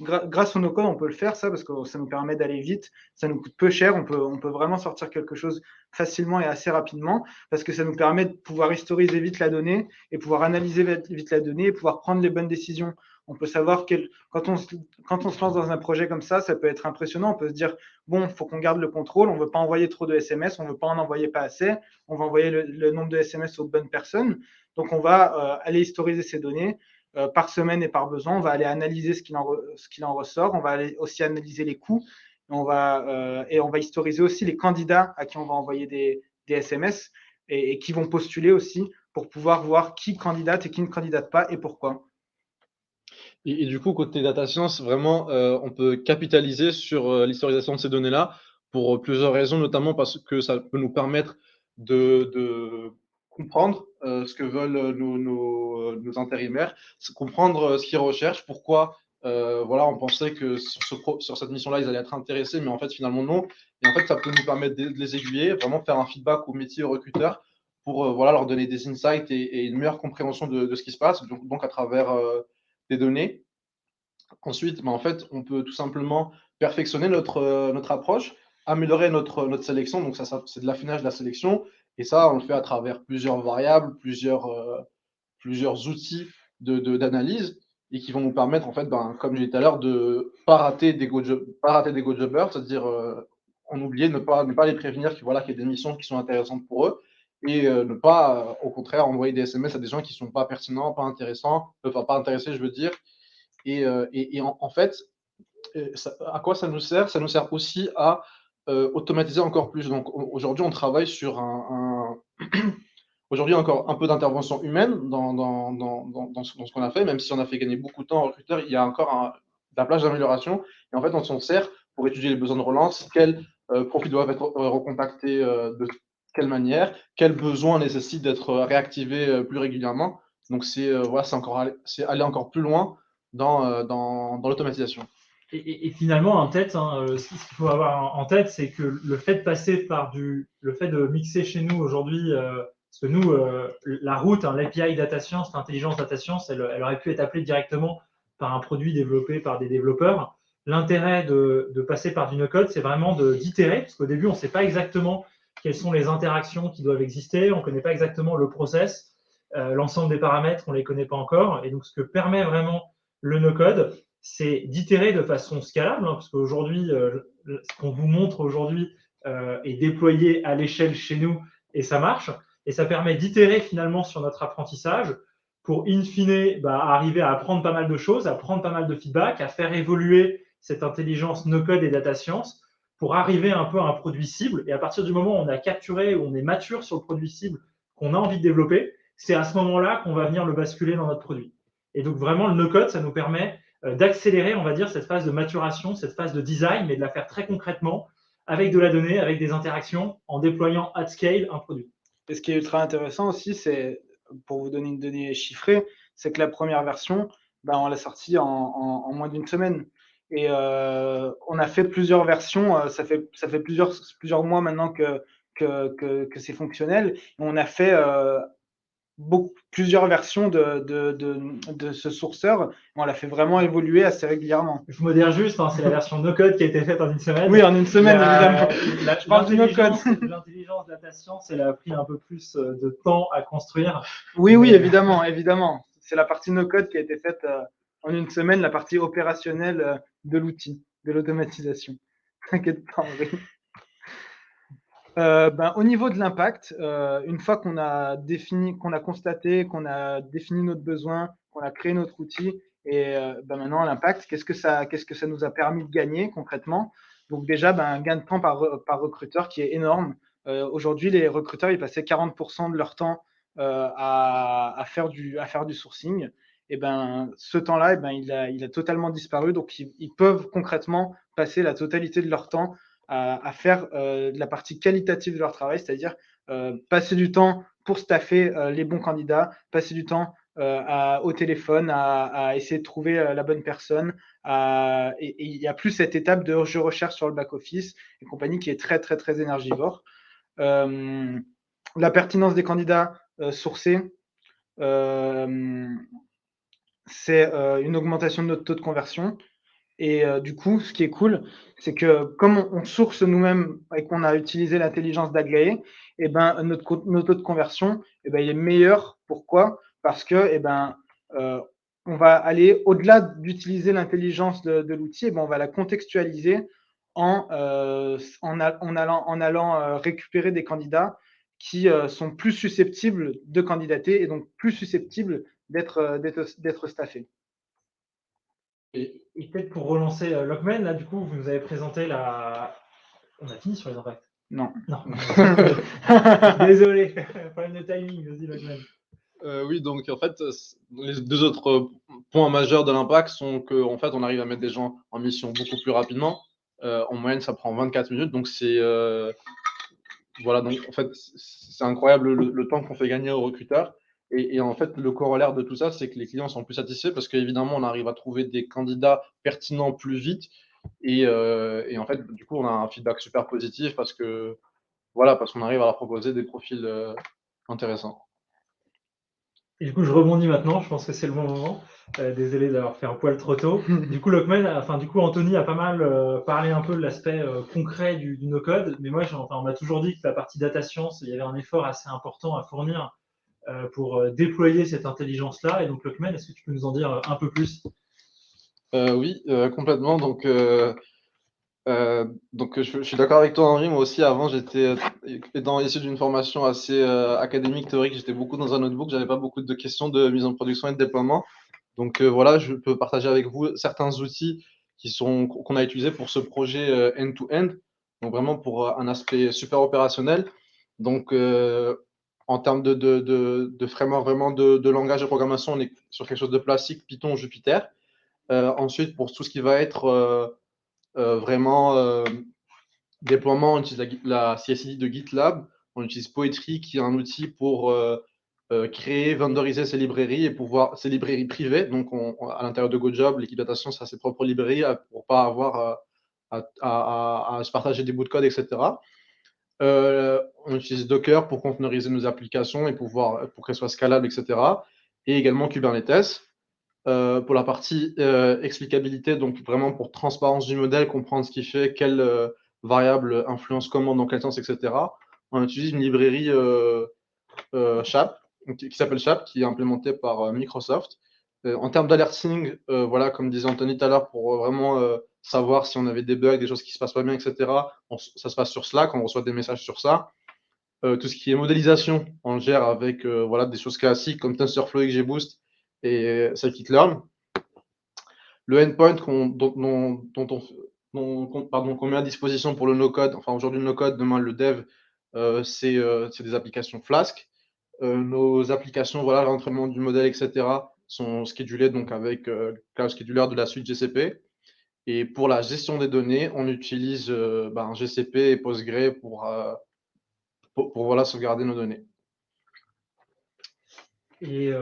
grâce au no-code, on peut le faire, ça, parce que ça nous permet d'aller vite. Ça nous coûte peu cher. On peut vraiment sortir quelque chose facilement et assez rapidement, parce que ça nous permet de pouvoir historiser vite la donnée et pouvoir analyser vite la donnée et pouvoir prendre les bonnes décisions. On peut savoir quand on se lance dans un projet comme ça peut être impressionnant. On peut se dire, bon, il faut qu'on garde le contrôle, on ne veut pas envoyer trop de SMS, on ne veut pas en envoyer pas assez, on va envoyer le nombre de SMS aux bonnes personnes. Donc, on va aller historiser ces données par semaine et par besoin. On va aller analyser ce qu'il en ressort. On va aller aussi analyser les coûts. Et on va historiser aussi les candidats à qui on va envoyer des SMS et qui vont postuler aussi pour pouvoir voir qui candidate et qui ne candidate pas et pourquoi. Et du coup, côté data science, vraiment, on peut capitaliser sur l'historisation de ces données-là pour plusieurs raisons, notamment parce que ça peut nous permettre de comprendre ce que veulent nos intérimaires, comprendre ce qu'ils recherchent, pourquoi voilà, on pensait que sur cette mission-là, ils allaient être intéressés, mais en fait, finalement, non. Et en fait, ça peut nous permettre de les aiguiller, vraiment faire un feedback au métier, aux recruteurs, pour voilà, leur donner des insights et une meilleure compréhension de ce qui se passe, donc à travers des données. Ensuite, en fait, on peut tout simplement perfectionner notre approche, améliorer notre sélection. Donc, ça c'est de l'affinage de la sélection. Et ça, on le fait à travers plusieurs variables, plusieurs outils d'analyse et qui vont nous permettre, en fait, comme j'ai dit tout à l'heure, de ne pas rater des go jobbers, c'est-à-dire en oublier, ne pas les prévenir qu'il y a des missions qui sont intéressantes pour eux et ne pas, au contraire, envoyer des SMS à des gens qui ne sont pas pertinents, pas intéressants, enfin pas intéressés, je veux dire. Et en fait, à quoi ça nous sert? Ça nous sert aussi à automatiser encore plus. Donc aujourd'hui, on travaille sur aujourd'hui encore un peu d'intervention humaine dans ce qu'on a fait, même si on a fait gagner beaucoup de temps aux recruteurs, il y a encore de la plage d'amélioration. Et en fait, on s'en sert pour étudier les besoins de relance, quels profils doivent être recontactés de quelle manière, quels besoins nécessitent d'être réactivés plus régulièrement. Donc voilà, c'est aller encore plus loin dans l'automatisation. Et finalement, en tête, ce qu'il faut avoir en tête, c'est que le fait de passer le fait de mixer chez nous aujourd'hui, parce que nous, la route, l'API Data Science, l'intelligence Data Science, elle aurait pu être appelée directement par un produit développé par des développeurs. L'intérêt de passer par du no-code, c'est vraiment d'itérer, parce qu'au début, on ne sait pas exactement quelles sont les interactions qui doivent exister, on ne connaît pas exactement le process, l'ensemble des paramètres, on ne les connaît pas encore. Et donc, ce que permet vraiment le no-code, c'est d'itérer de façon scalable, parce qu'aujourd'hui, ce qu'on vous montre aujourd'hui est déployé à l'échelle chez nous et ça marche. Et ça permet d'itérer finalement sur notre apprentissage pour, in fine, arriver à apprendre pas mal de choses, à prendre pas mal de feedback, à faire évoluer cette intelligence no-code et data science pour arriver un peu à un produit cible. Et à partir du moment où on a capturé, où on est mature sur le produit cible qu'on a envie de développer, c'est à ce moment-là qu'on va venir le basculer dans notre produit. Et donc vraiment, le no-code, ça nous permet d'accélérer, on va dire, cette phase de maturation, cette phase de design, mais de la faire très concrètement, avec de la donnée, avec des interactions, en déployant at scale un produit. Et ce qui est ultra intéressant aussi, c'est, pour vous donner une donnée chiffrée, c'est que la première version, on l'a sortie en moins d'une semaine. Et on a fait plusieurs versions, ça fait plusieurs mois maintenant que c'est fonctionnel. Et on a fait plusieurs versions de ce sourceur. On l'a fait vraiment évoluer assez régulièrement. Je modère juste, c'est la version no-code qui a été faite en une semaine. Oui, en une semaine, évidemment. Je parle du no-code. L'intelligence data science, elle a pris un peu plus de temps à construire. Oui, évidemment, évidemment. C'est la partie no-code qui a été faite en une semaine, la partie opérationnelle de l'outil, de l'automatisation. T'inquiète pas, Henri. Au niveau de l'impact, une fois qu'on a constaté, qu'on a défini notre besoin, qu'on a créé notre outil et maintenant l'impact, qu'est-ce que ça nous a permis de gagner concrètement? Donc déjà, un gain de temps par recruteur qui est énorme. Aujourd'hui, les recruteurs, ils passaient 40% de leur temps à faire du sourcing. Et ce temps-là, il a totalement disparu. Donc, ils peuvent concrètement passer la totalité de leur temps à faire de la partie qualitative de leur travail, c'est-à-dire passer du temps pour staffer les bons candidats, passer du temps au téléphone, à essayer de trouver la bonne personne. Et il n'y a plus cette étape de je recherche sur le back-office et compagnie qui est très, très, très énergivore. La pertinence des candidats sourcés, c'est une augmentation de notre taux de conversion. Et du coup, ce qui est cool, c'est que comme on source nous-mêmes et qu'on a utilisé l'intelligence d'Aglaé, notre taux de conversion, il est meilleur. Pourquoi? Parce que on va aller au-delà d'utiliser l'intelligence de l'outil, on va la contextualiser en allant récupérer des candidats qui sont plus susceptibles de candidater et donc plus susceptibles d'être staffés. Et peut-être pour relancer Lockman, là, du coup, vous nous avez présenté la. On a fini sur les impacts? Non. Désolé, problème de timing, vas-y, Lockman. Oui, donc en fait, les deux autres points majeurs de l'impact sont qu'en fait, on arrive à mettre des gens en mission beaucoup plus rapidement. En moyenne, ça prend 24 minutes, donc c'est voilà, donc en fait, c'est incroyable le temps qu'on fait gagner aux recruteurs. Et en fait, le corollaire de tout ça, c'est que les clients sont plus satisfaits parce qu'évidemment, on arrive à trouver des candidats pertinents plus vite. Et en fait, du coup, on a un feedback super positif parce qu'on arrive à leur proposer des profils intéressants. Et du coup, je rebondis maintenant, je pense que c'est le bon moment. Désolé d'avoir fait un poil trop tôt. Du coup, Anthony a pas mal parlé un peu de l'aspect concret du no-code, mais moi, on m'a toujours dit que la partie data science, il y avait un effort assez important à fournir pour déployer cette intelligence-là. Et donc, Lockman, est-ce que tu peux nous en dire un peu plus? Oui, complètement. Donc, je suis d'accord avec toi, Henri. Moi aussi, avant, j'étais issu d'une formation assez académique, théorique. J'étais beaucoup dans un notebook. J'avais pas beaucoup de questions de mise en production et de déploiement. Donc voilà, je peux partager avec vous certains outils qu'on a utilisés pour ce projet end-to-end. Donc vraiment pour un aspect super opérationnel. Donc en termes de framework, vraiment de langage de programmation, on est sur quelque chose de classique, Python, Jupyter. Ensuite, pour tout ce qui va être vraiment déploiement, on utilise la CI/CD de GitLab. On utilise Poetry, qui est un outil pour créer, vendoriser ses librairies et ces librairies privées. Donc, à l'intérieur de GoJob, l'équipe data science a ses propres librairies pour pas avoir à se partager des bouts de code, etc. On utilise Docker pour containeriser nos applications et pour qu'elles soient scalables, etc. Et également Kubernetes. Pour la partie explicabilité, donc vraiment pour transparence du modèle, comprendre ce qu'il fait, quelle variable influence comment, dans quel sens, etc. On utilise une librairie SHAP, qui s'appelle SHAP, qui est implémentée par Microsoft. En termes d'alerting, voilà, comme disait Anthony tout à l'heure, pour vraiment savoir si on avait des bugs, des choses qui ne se passent pas bien, etc. Ça se passe sur Slack, on reçoit des messages sur ça. Tout ce qui est modélisation, on le gère avec voilà, des choses classiques comme TensorFlow, XGBoost et Scikit-learn. Le endpoint qu'on met à disposition pour le no-code, enfin aujourd'hui le no-code, demain le dev, c'est des applications Flask. Nos applications, voilà, l'entraînement du modèle, etc., sont schedulées donc avec Cloud Scheduler de la suite GCP. Et pour la gestion des données, on utilise GCP et Postgre pour voilà, sauvegarder nos données. Et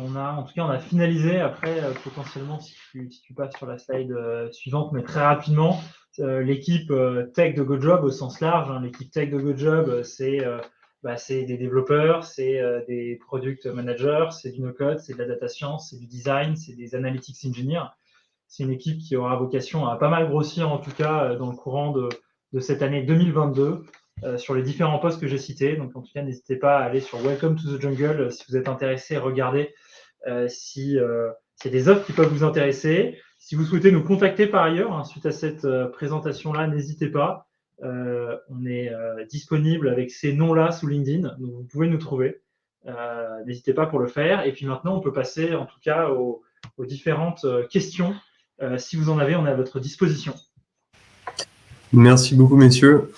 on a finalisé après, potentiellement, si tu passes sur la slide suivante, mais très rapidement, l'équipe tech de GoJob au sens large. L'équipe tech de GoJob, c'est des développeurs, c'est des product managers, c'est du no-code, c'est de la data science, c'est du design, c'est des analytics engineers. C'est une équipe qui aura vocation à pas mal grossir, en tout cas, dans le courant de cette année 2022. Sur les différents postes que j'ai cités. Donc, en tout cas, n'hésitez pas à aller sur Welcome to the Jungle si vous êtes intéressé, regardez s'il y a des offres qui peuvent vous intéresser. Si vous souhaitez nous contacter par ailleurs, suite à cette présentation-là, n'hésitez pas. On est disponible avec ces noms-là sous LinkedIn, donc vous pouvez nous trouver. N'hésitez pas pour le faire. Et puis maintenant, on peut passer en tout cas aux différentes questions. Si vous en avez, on est à votre disposition. Merci beaucoup, messieurs.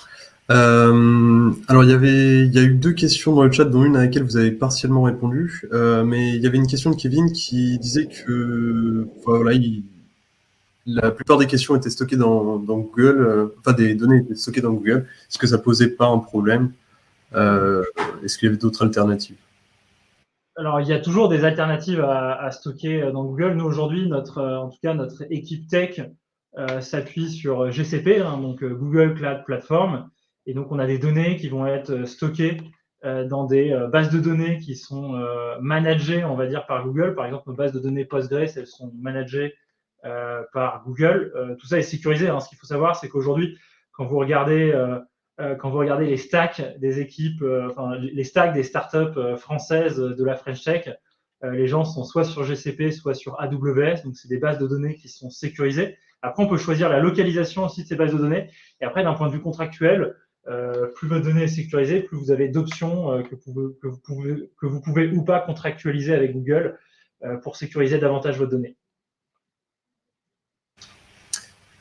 Alors, il y a eu 2 questions dans le chat, dont une à laquelle vous avez partiellement répondu. Mais il y avait une question de Kevin qui disait que voilà, la plupart des questions étaient stockées dans Google, enfin des données étaient stockées dans Google. Est-ce que ça posait pas un problème? Est-ce qu'il y avait d'autres alternatives? Alors, il y a toujours des alternatives à stocker dans Google. Nous, aujourd'hui, en tout cas, notre équipe tech s'appuie sur GCP, donc Google Cloud Platform. Et donc, on a des données qui vont être stockées dans des bases de données qui sont managées, on va dire, par Google. Par exemple, nos bases de données Postgres, elles sont managées par Google. Tout ça est sécurisé. Ce qu'il faut savoir, c'est qu'aujourd'hui, quand vous regardez les stacks des équipes, les stacks des startups françaises de la French Tech, les gens sont soit sur GCP, soit sur AWS. Donc, c'est des bases de données qui sont sécurisées. Après, on peut choisir la localisation aussi de ces bases de données. Et après, d'un point de vue contractuel, plus votre donnée est sécurisée, plus vous avez d'options que vous pouvez ou pas contractualiser avec Google pour sécuriser davantage votre donnée.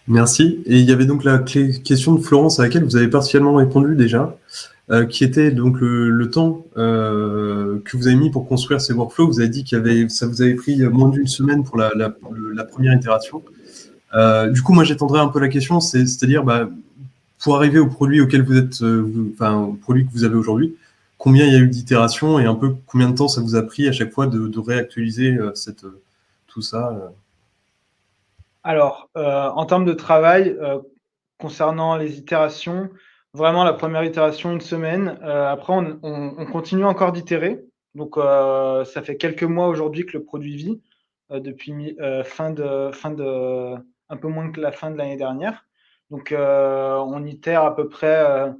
Merci. Et il y avait donc la question de Florence à laquelle vous avez partiellement répondu déjà, qui était donc le temps que vous avez mis pour construire ces workflows. Vous avez dit ça vous avait pris moins d'une semaine pour la première itération. Du coup, moi, j'étendrai un peu la question, c'est-à-dire, pour arriver au produit auquel vous êtes, au produit que vous avez aujourd'hui, combien il y a eu d'itérations et un peu combien de temps ça vous a pris à chaque fois de réactualiser tout ça Alors, en termes de travail, concernant les itérations, vraiment la première itération, 1 semaine. Après, on continue encore d'itérer. Donc, ça fait quelques mois aujourd'hui que le produit vit, depuis un peu moins que la fin de l'année dernière. Donc, on itère à peu près,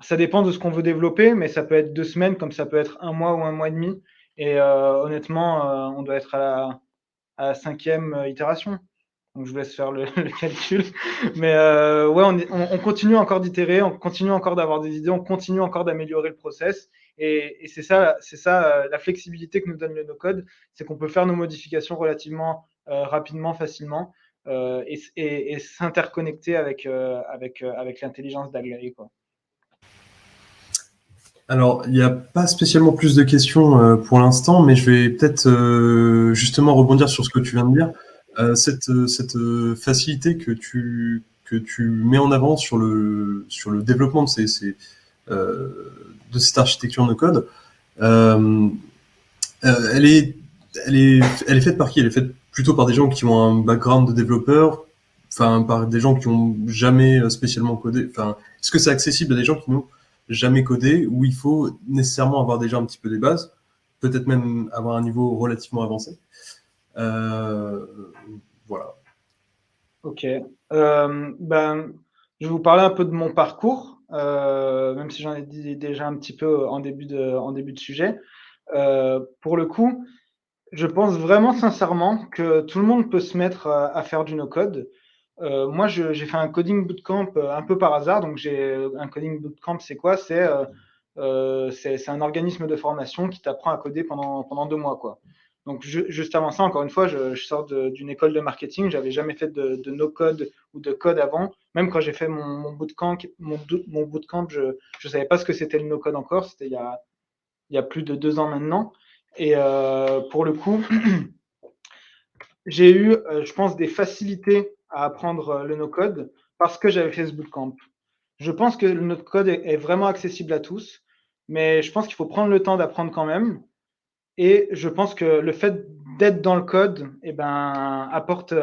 ça dépend de ce qu'on veut développer, mais ça peut être 2 semaines, comme ça peut être 1 mois ou 1 mois et demi. Et honnêtement, on doit être à la 5e itération. Donc je vous laisse faire le calcul. Mais ouais, on continue encore d'itérer, on continue encore d'avoir des idées, on continue encore d'améliorer le process. Et c'est ça, la flexibilité que nous donne le no-code, c'est qu'on peut faire nos modifications relativement rapidement, facilement, et s'interconnecter avec l'intelligence d'Aglaé, quoi. Alors, il n'y a pas spécialement plus de questions pour l'instant, mais je vais peut-être justement rebondir sur ce que tu viens de dire. Cette facilité que tu mets en avant sur le développement de cette architecture no code, elle est faite par qui? Elle est faite plutôt par des gens qui ont un background de développeur, enfin par des gens qui ont jamais spécialement codé. Enfin, est-ce que c'est accessible à des gens qui n'ont jamais codé, où il faut nécessairement avoir déjà un petit peu des bases, peut-être même avoir un niveau relativement avancé. Voilà. Ok. Je vais vous parler un peu de mon parcours, même si j'en ai dit déjà un petit peu en début de sujet. Pour le coup, je pense vraiment sincèrement que tout le monde peut se mettre à faire du no-code. Moi, j'ai fait un coding bootcamp un peu par hasard. Donc, un coding bootcamp, c'est quoi? C'est un organisme de formation qui t'apprend à coder pendant 2 mois, quoi. Donc, juste avant ça, encore une fois, je sors d'une école de marketing. J'avais jamais fait de no-code ou de code avant. Même quand j'ai fait mon bootcamp, je ne savais pas ce que c'était le no-code encore. C'était il y a plus de 2 ans maintenant. Et pour le coup, j'ai eu, je pense, des facilités à apprendre le no-code parce que j'avais fait ce bootcamp. Je pense que le no-code est vraiment accessible à tous, mais je pense qu'il faut prendre le temps d'apprendre quand même. Et je pense que le fait d'être dans le code, apporte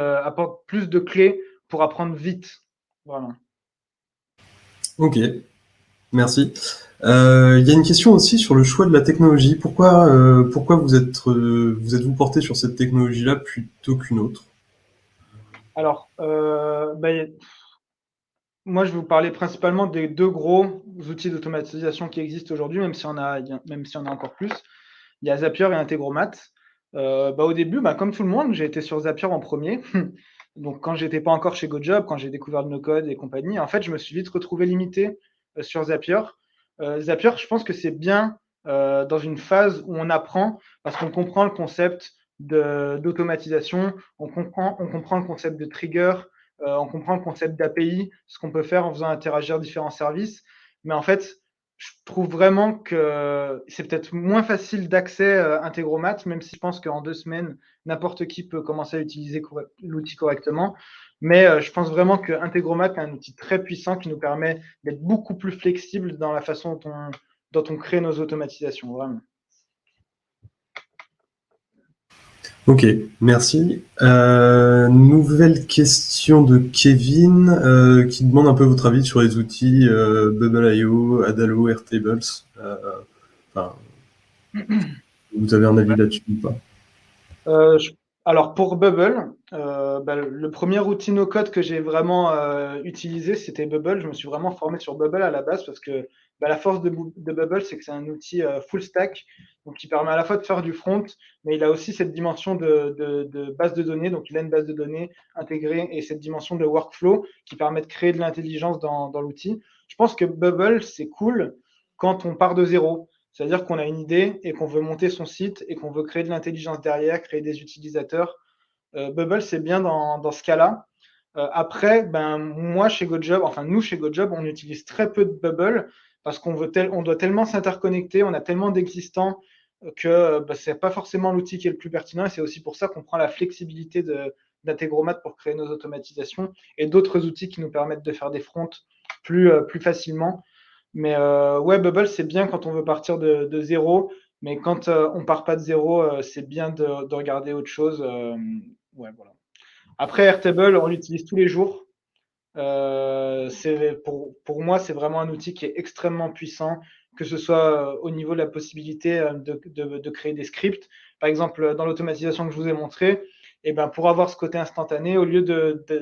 plus de clés pour apprendre vite. Voilà. Ok, merci. Il y a une question aussi sur le choix de la technologie. Pourquoi vous êtes-vous porté sur cette technologie-là plutôt qu'une autre? Alors, moi, je vais vous parler principalement des 2 gros outils d'automatisation qui existent aujourd'hui, même si on a encore plus. Il y a Zapier et Integromat. Au début, comme tout le monde, j'ai été sur Zapier en premier. Donc, quand j'étais pas encore chez GoJob, quand j'ai découvert le no-code et compagnie, en fait, je me suis vite retrouvé limité sur Zapier. Zapier, je pense que c'est bien dans une phase où on apprend parce qu'on comprend le concept d'automatisation, on comprend le concept de trigger, on comprend le concept d'API, ce qu'on peut faire en faisant interagir différents services. Mais en fait, je trouve vraiment que c'est peut-être moins facile d'accès Integromat, même si je pense qu'en 2 semaines, n'importe qui peut commencer à utiliser l'outil correctement. Mais je pense vraiment que Integromat est un outil très puissant qui nous permet d'être beaucoup plus flexible dans la façon dont on crée nos automatisations, vraiment. Ok, merci. Nouvelle question de Kevin qui demande un peu votre avis sur les outils Bubble.io, Adalo, Airtables. Vous avez un avis là-dessus ou pas? Alors pour Bubble, le premier outil no-code que j'ai vraiment utilisé, c'était Bubble. Je me suis vraiment formé sur Bubble à la base parce que la force de Bubble, c'est que c'est un outil full stack, donc qui permet à la fois de faire du front, mais il a aussi cette dimension de base de données. Donc il a une base de données intégrée et cette dimension de workflow qui permet de créer de l'intelligence dans l'outil. Je pense que Bubble, c'est cool quand on part de zéro. C'est-à-dire qu'on a une idée et qu'on veut monter son site et qu'on veut créer de l'intelligence derrière, créer des utilisateurs. Bubble, c'est bien dans ce cas-là. Après, moi, chez GoJob, enfin nous, chez GoJob, on utilise très peu de Bubble parce qu'on doit tellement s'interconnecter, on a tellement d'existants que ce n'est pas forcément l'outil qui est le plus pertinent. Et c'est aussi pour ça qu'on prend la flexibilité d'Integromat pour créer nos automatisations et d'autres outils qui nous permettent de faire des fronts plus facilement. Mais ouais, Bubble, c'est bien quand on veut partir de zéro, mais quand on part pas de zéro, c'est bien de regarder autre chose. Ouais, voilà. Après, Airtable, on l'utilise tous les jours. Pour moi, c'est vraiment un outil qui est extrêmement puissant, que ce soit au niveau de la possibilité de créer des scripts. Par exemple, dans l'automatisation que je vous ai montré, et ben, pour avoir ce côté instantané, au lieu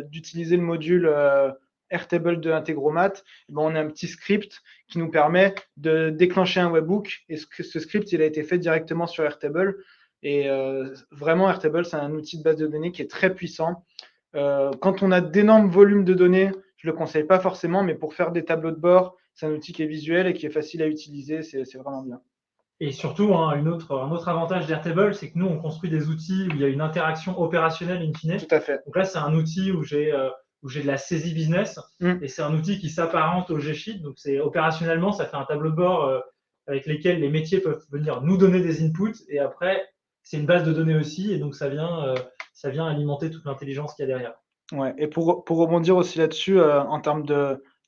d'utiliser le module Airtable de Integromat, ben, on a un petit script qui nous permet de déclencher un webhook. Et ce script, il a été fait directement sur Airtable. Et vraiment, Airtable, c'est un outil de base de données qui est très puissant. Quand on a d'énormes volumes de données, je ne le conseille pas forcément, mais pour faire des tableaux de bord, c'est un outil qui est visuel et qui est facile à utiliser, c'est vraiment bien. Et surtout, un autre avantage d'Airtable, c'est que nous, on construit des outils où il y a une interaction opérationnelle in fine. Tout à fait. Donc là, c'est un outil où j'ai de la saisie business et c'est un outil qui s'apparente au G-Sheet. Donc c'est opérationnellement, ça fait un tableau de bord avec lesquels les métiers peuvent venir nous donner des inputs et après, c'est une base de données aussi et donc ça vient alimenter toute l'intelligence qu'il y a derrière. Ouais. Et pour rebondir aussi là-dessus, en termes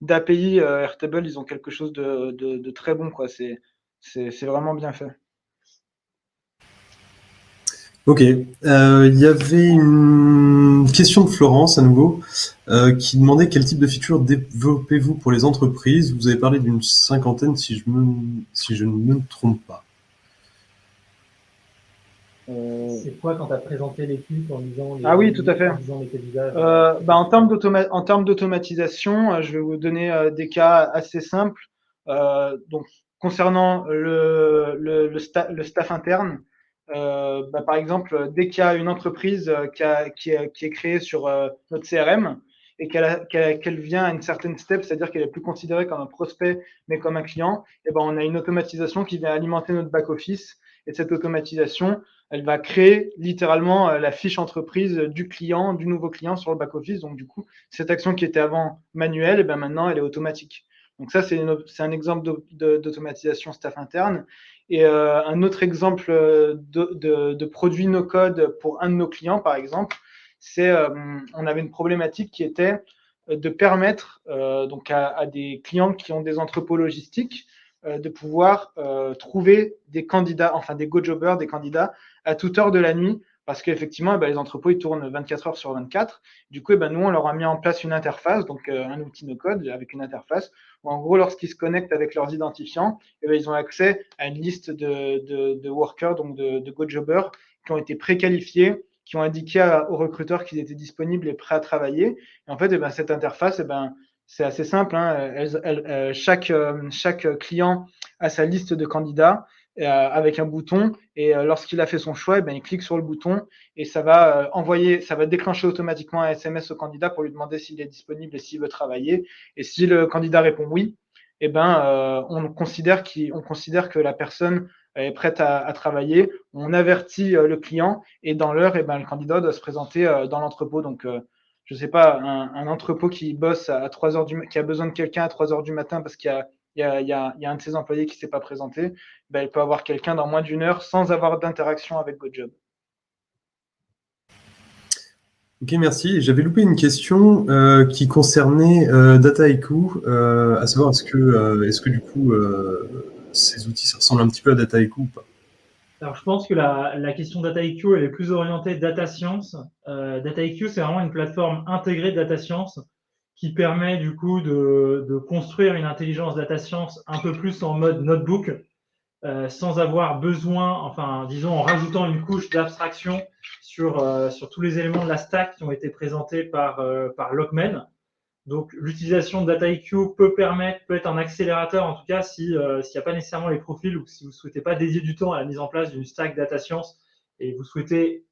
d'API, Airtable, ils ont quelque chose de très bon, quoi. C'est vraiment bien fait. Ok. Il y avait une question de Florence à nouveau qui demandait quel type de feature développez-vous pour les entreprises. Vous avez parlé d'une 50aine si je ne me trompe pas. C'est quoi quand tu as présenté l'équipe en disant Ah oui, tout à fait. En termes d'automatisation, je vais vous donner des cas assez simples. Donc, concernant le staff interne, par exemple, dès qu'il y a une entreprise qui est créée sur notre CRM et qu'elle vient à une certaine step, c'est-à-dire qu'elle est plus considérée comme un prospect mais comme un client, et ben on a une automatisation qui vient alimenter notre back-office. Et cette automatisation, elle va créer littéralement la fiche entreprise du client, du nouveau client sur le back-office. Donc, du coup, cette action qui était avant manuelle, et ben maintenant, elle est automatique. Donc, ça, c'est un exemple d'automatisation staff interne. Et un autre exemple de produit no-code pour un de nos clients, par exemple, c'est on avait une problématique qui était de permettre donc à des clients qui ont des entrepôts logistiques de pouvoir trouver des candidats, enfin des go-jobbers, des candidats à toute heure de la nuit, parce qu'effectivement, les entrepôts ils tournent 24 heures sur 24. Du coup, nous, on leur a mis en place une interface, donc un outil no-code avec une interface, où en gros, lorsqu'ils se connectent avec leurs identifiants, ils ont accès à une liste de workers, donc de go-jobbers, qui ont été préqualifiés, qui ont indiqué aux recruteurs qu'ils étaient disponibles et prêts à travailler. Et en fait, cette interface, c'est assez simple. Chaque client a sa liste de candidats avec un bouton. Et lorsqu'il a fait son choix, il clique sur le bouton et ça va déclencher automatiquement un SMS au candidat pour lui demander s'il est disponible et s'il veut travailler. Et si le candidat répond oui, on considère que la personne est prête à travailler. On avertit le client et dans l'heure, le candidat doit se présenter dans l'entrepôt. Donc, je ne sais pas, un entrepôt qui bosse à 3 heures qui a besoin de quelqu'un à 3 heures du matin parce qu'il y a un de ses employés qui ne s'est pas présenté, il peut avoir quelqu'un dans moins d'une heure sans avoir d'interaction avec GoJob. Ok, merci. J'avais loupé une question qui concernait Dataiku, à savoir est-ce que du coup ces outils ça ressemble un petit peu à Dataiku ou pas? Alors, je pense que la question Dataiku, elle est plus orientée data science. Dataiku, c'est vraiment une plateforme intégrée de data science qui permet du coup de construire une intelligence data science un peu plus en mode notebook, sans avoir besoin, enfin, disons, en rajoutant une couche d'abstraction sur tous les éléments de la stack qui ont été présentés par Lockman. Donc, l'utilisation de Dataiku peut être un accélérateur, en tout cas, s'il n'y a pas nécessairement les profils ou si vous ne souhaitez pas dédier du temps à la mise en place d'une stack data science et vous souhaitez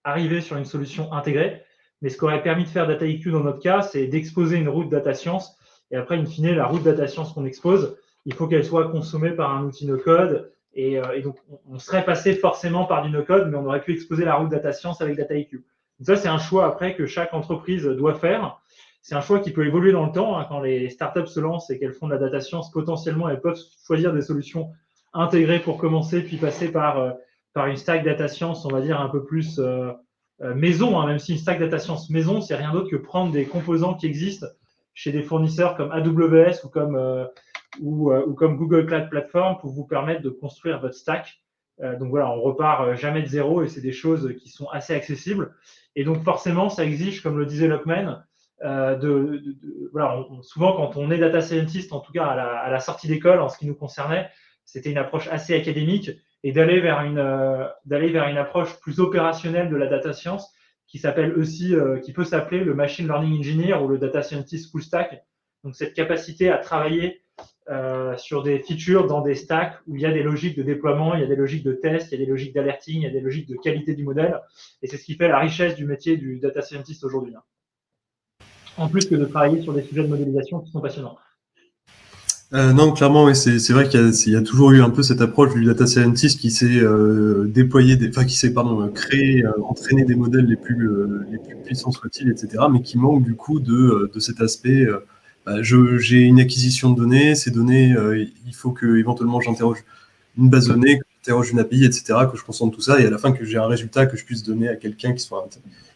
arriver sur une solution intégrée. Mais ce qu'aurait permis de faire Dataiku dans notre cas, c'est d'exposer une route data science. Et après, in fine, la route data science qu'on expose, il faut qu'elle soit consommée par un outil no-code. Et donc, on serait passé forcément par du no-code, mais on aurait pu exposer la route data science avec Dataiku. Donc ça, c'est un choix après que chaque entreprise doit faire. C'est un choix qui peut évoluer dans le temps. Hein, quand les startups se lancent et qu'elles font de la data science, potentiellement, elles peuvent choisir des solutions intégrées pour commencer, puis passer par une stack data science, on va dire, un peu plus maison, hein, même si une stack data science maison, c'est rien d'autre que prendre des composants qui existent chez des fournisseurs comme AWS ou comme Google Cloud Platform pour vous permettre de construire votre stack. Donc voilà, on repart jamais de zéro et c'est des choses qui sont assez accessibles. Et donc forcément, ça exige, comme le disait Lockman, voilà, souvent quand on est data scientist, en tout cas à la sortie d'école, en ce qui nous concernait, c'était une approche assez académique et d'aller vers une approche plus opérationnelle de la data science qui s'appelle aussi, qui peut s'appeler le machine learning engineer ou le data scientist full stack. Donc cette capacité à travailler sur des features dans des stacks où il y a des logiques de déploiement, il y a des logiques de test, il y a des logiques d'alerting, il y a des logiques de qualité du modèle. Et c'est ce qui fait la richesse du métier du data scientist aujourd'hui. En plus que de travailler sur des sujets de modélisation qui sont passionnants. Non, clairement, oui, c'est vrai qu'il y a toujours eu un peu cette approche du data scientist qui s'est créé, entraîné des modèles les plus puissants soient-ils, etc., mais qui manque du coup de cet aspect. J'ai une acquisition de données, ces données, il faut que éventuellement j'interroge une base de données, que j'interroge une API, etc., que je concentre tout ça, et à la fin que j'ai un résultat que je puisse donner à quelqu'un qui soit.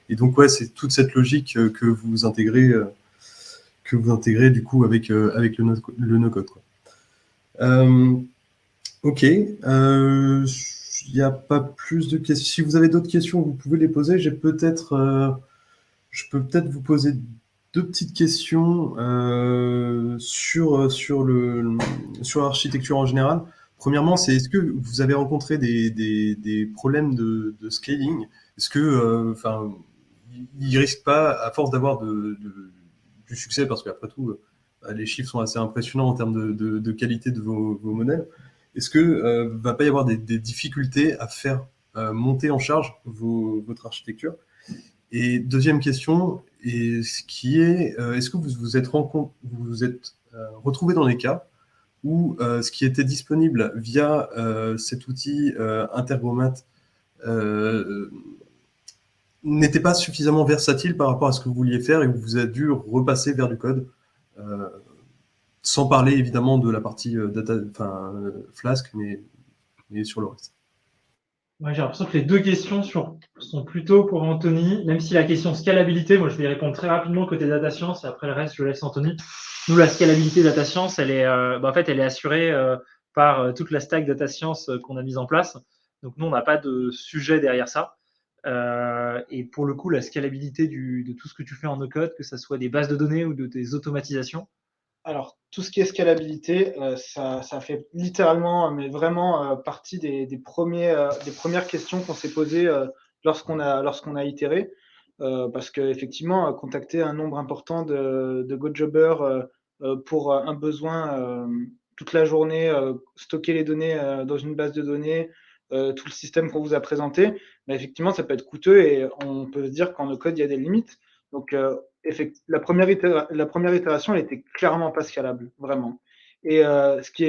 Et donc ouais, c'est toute cette logique que vous intégrez du coup avec le no-code. Ok. Il n'y a pas plus de questions. Si vous avez d'autres questions, vous pouvez les poser. Je peux peut-être vous poser deux petites questions sur l'architecture en général. Premièrement, c'est est-ce que vous avez rencontré des problèmes de scaling? Est-ce que, ils risquent pas, à force d'avoir du succès, parce qu'après tout, les chiffres sont assez impressionnants en termes de qualité de vos modèles. Est-ce que va pas y avoir des difficultés à faire monter en charge votre architecture? Et deuxième question, est-ce que vous vous êtes retrouvé dans les cas où ce qui était disponible via cet outil Intergromat n'était pas suffisamment versatile par rapport à ce que vous vouliez faire et vous avez dû repasser vers du code, sans parler évidemment de la partie Flask, mais sur le reste. Ouais, j'ai l'impression que les deux questions sont plutôt pour Anthony, même si la question scalabilité, moi je vais y répondre très rapidement côté data science et après le reste je laisse Anthony. Nous, la scalabilité data science, elle est, en fait, elle est assurée par toute la stack data science qu'on a mise en place. Donc nous, on n'a pas de sujet derrière ça. Et pour le coup, la scalabilité de tout ce que tu fais en no-code, que ce soit des bases de données ou de tes automatisations. Alors, tout ce qui est scalabilité, ça fait littéralement, mais vraiment partie des premières questions qu'on s'est posées lorsqu'on a itéré. Parce qu'effectivement, contacter un nombre important de GoJobbers pour un besoin toute la journée, stocker les données dans une base de données, tout le système qu'on vous a présenté, mais effectivement, ça peut être coûteux et on peut se dire qu'en no-code, il y a des limites. Donc, la première itération, elle était clairement pas scalable, vraiment. Et ce qui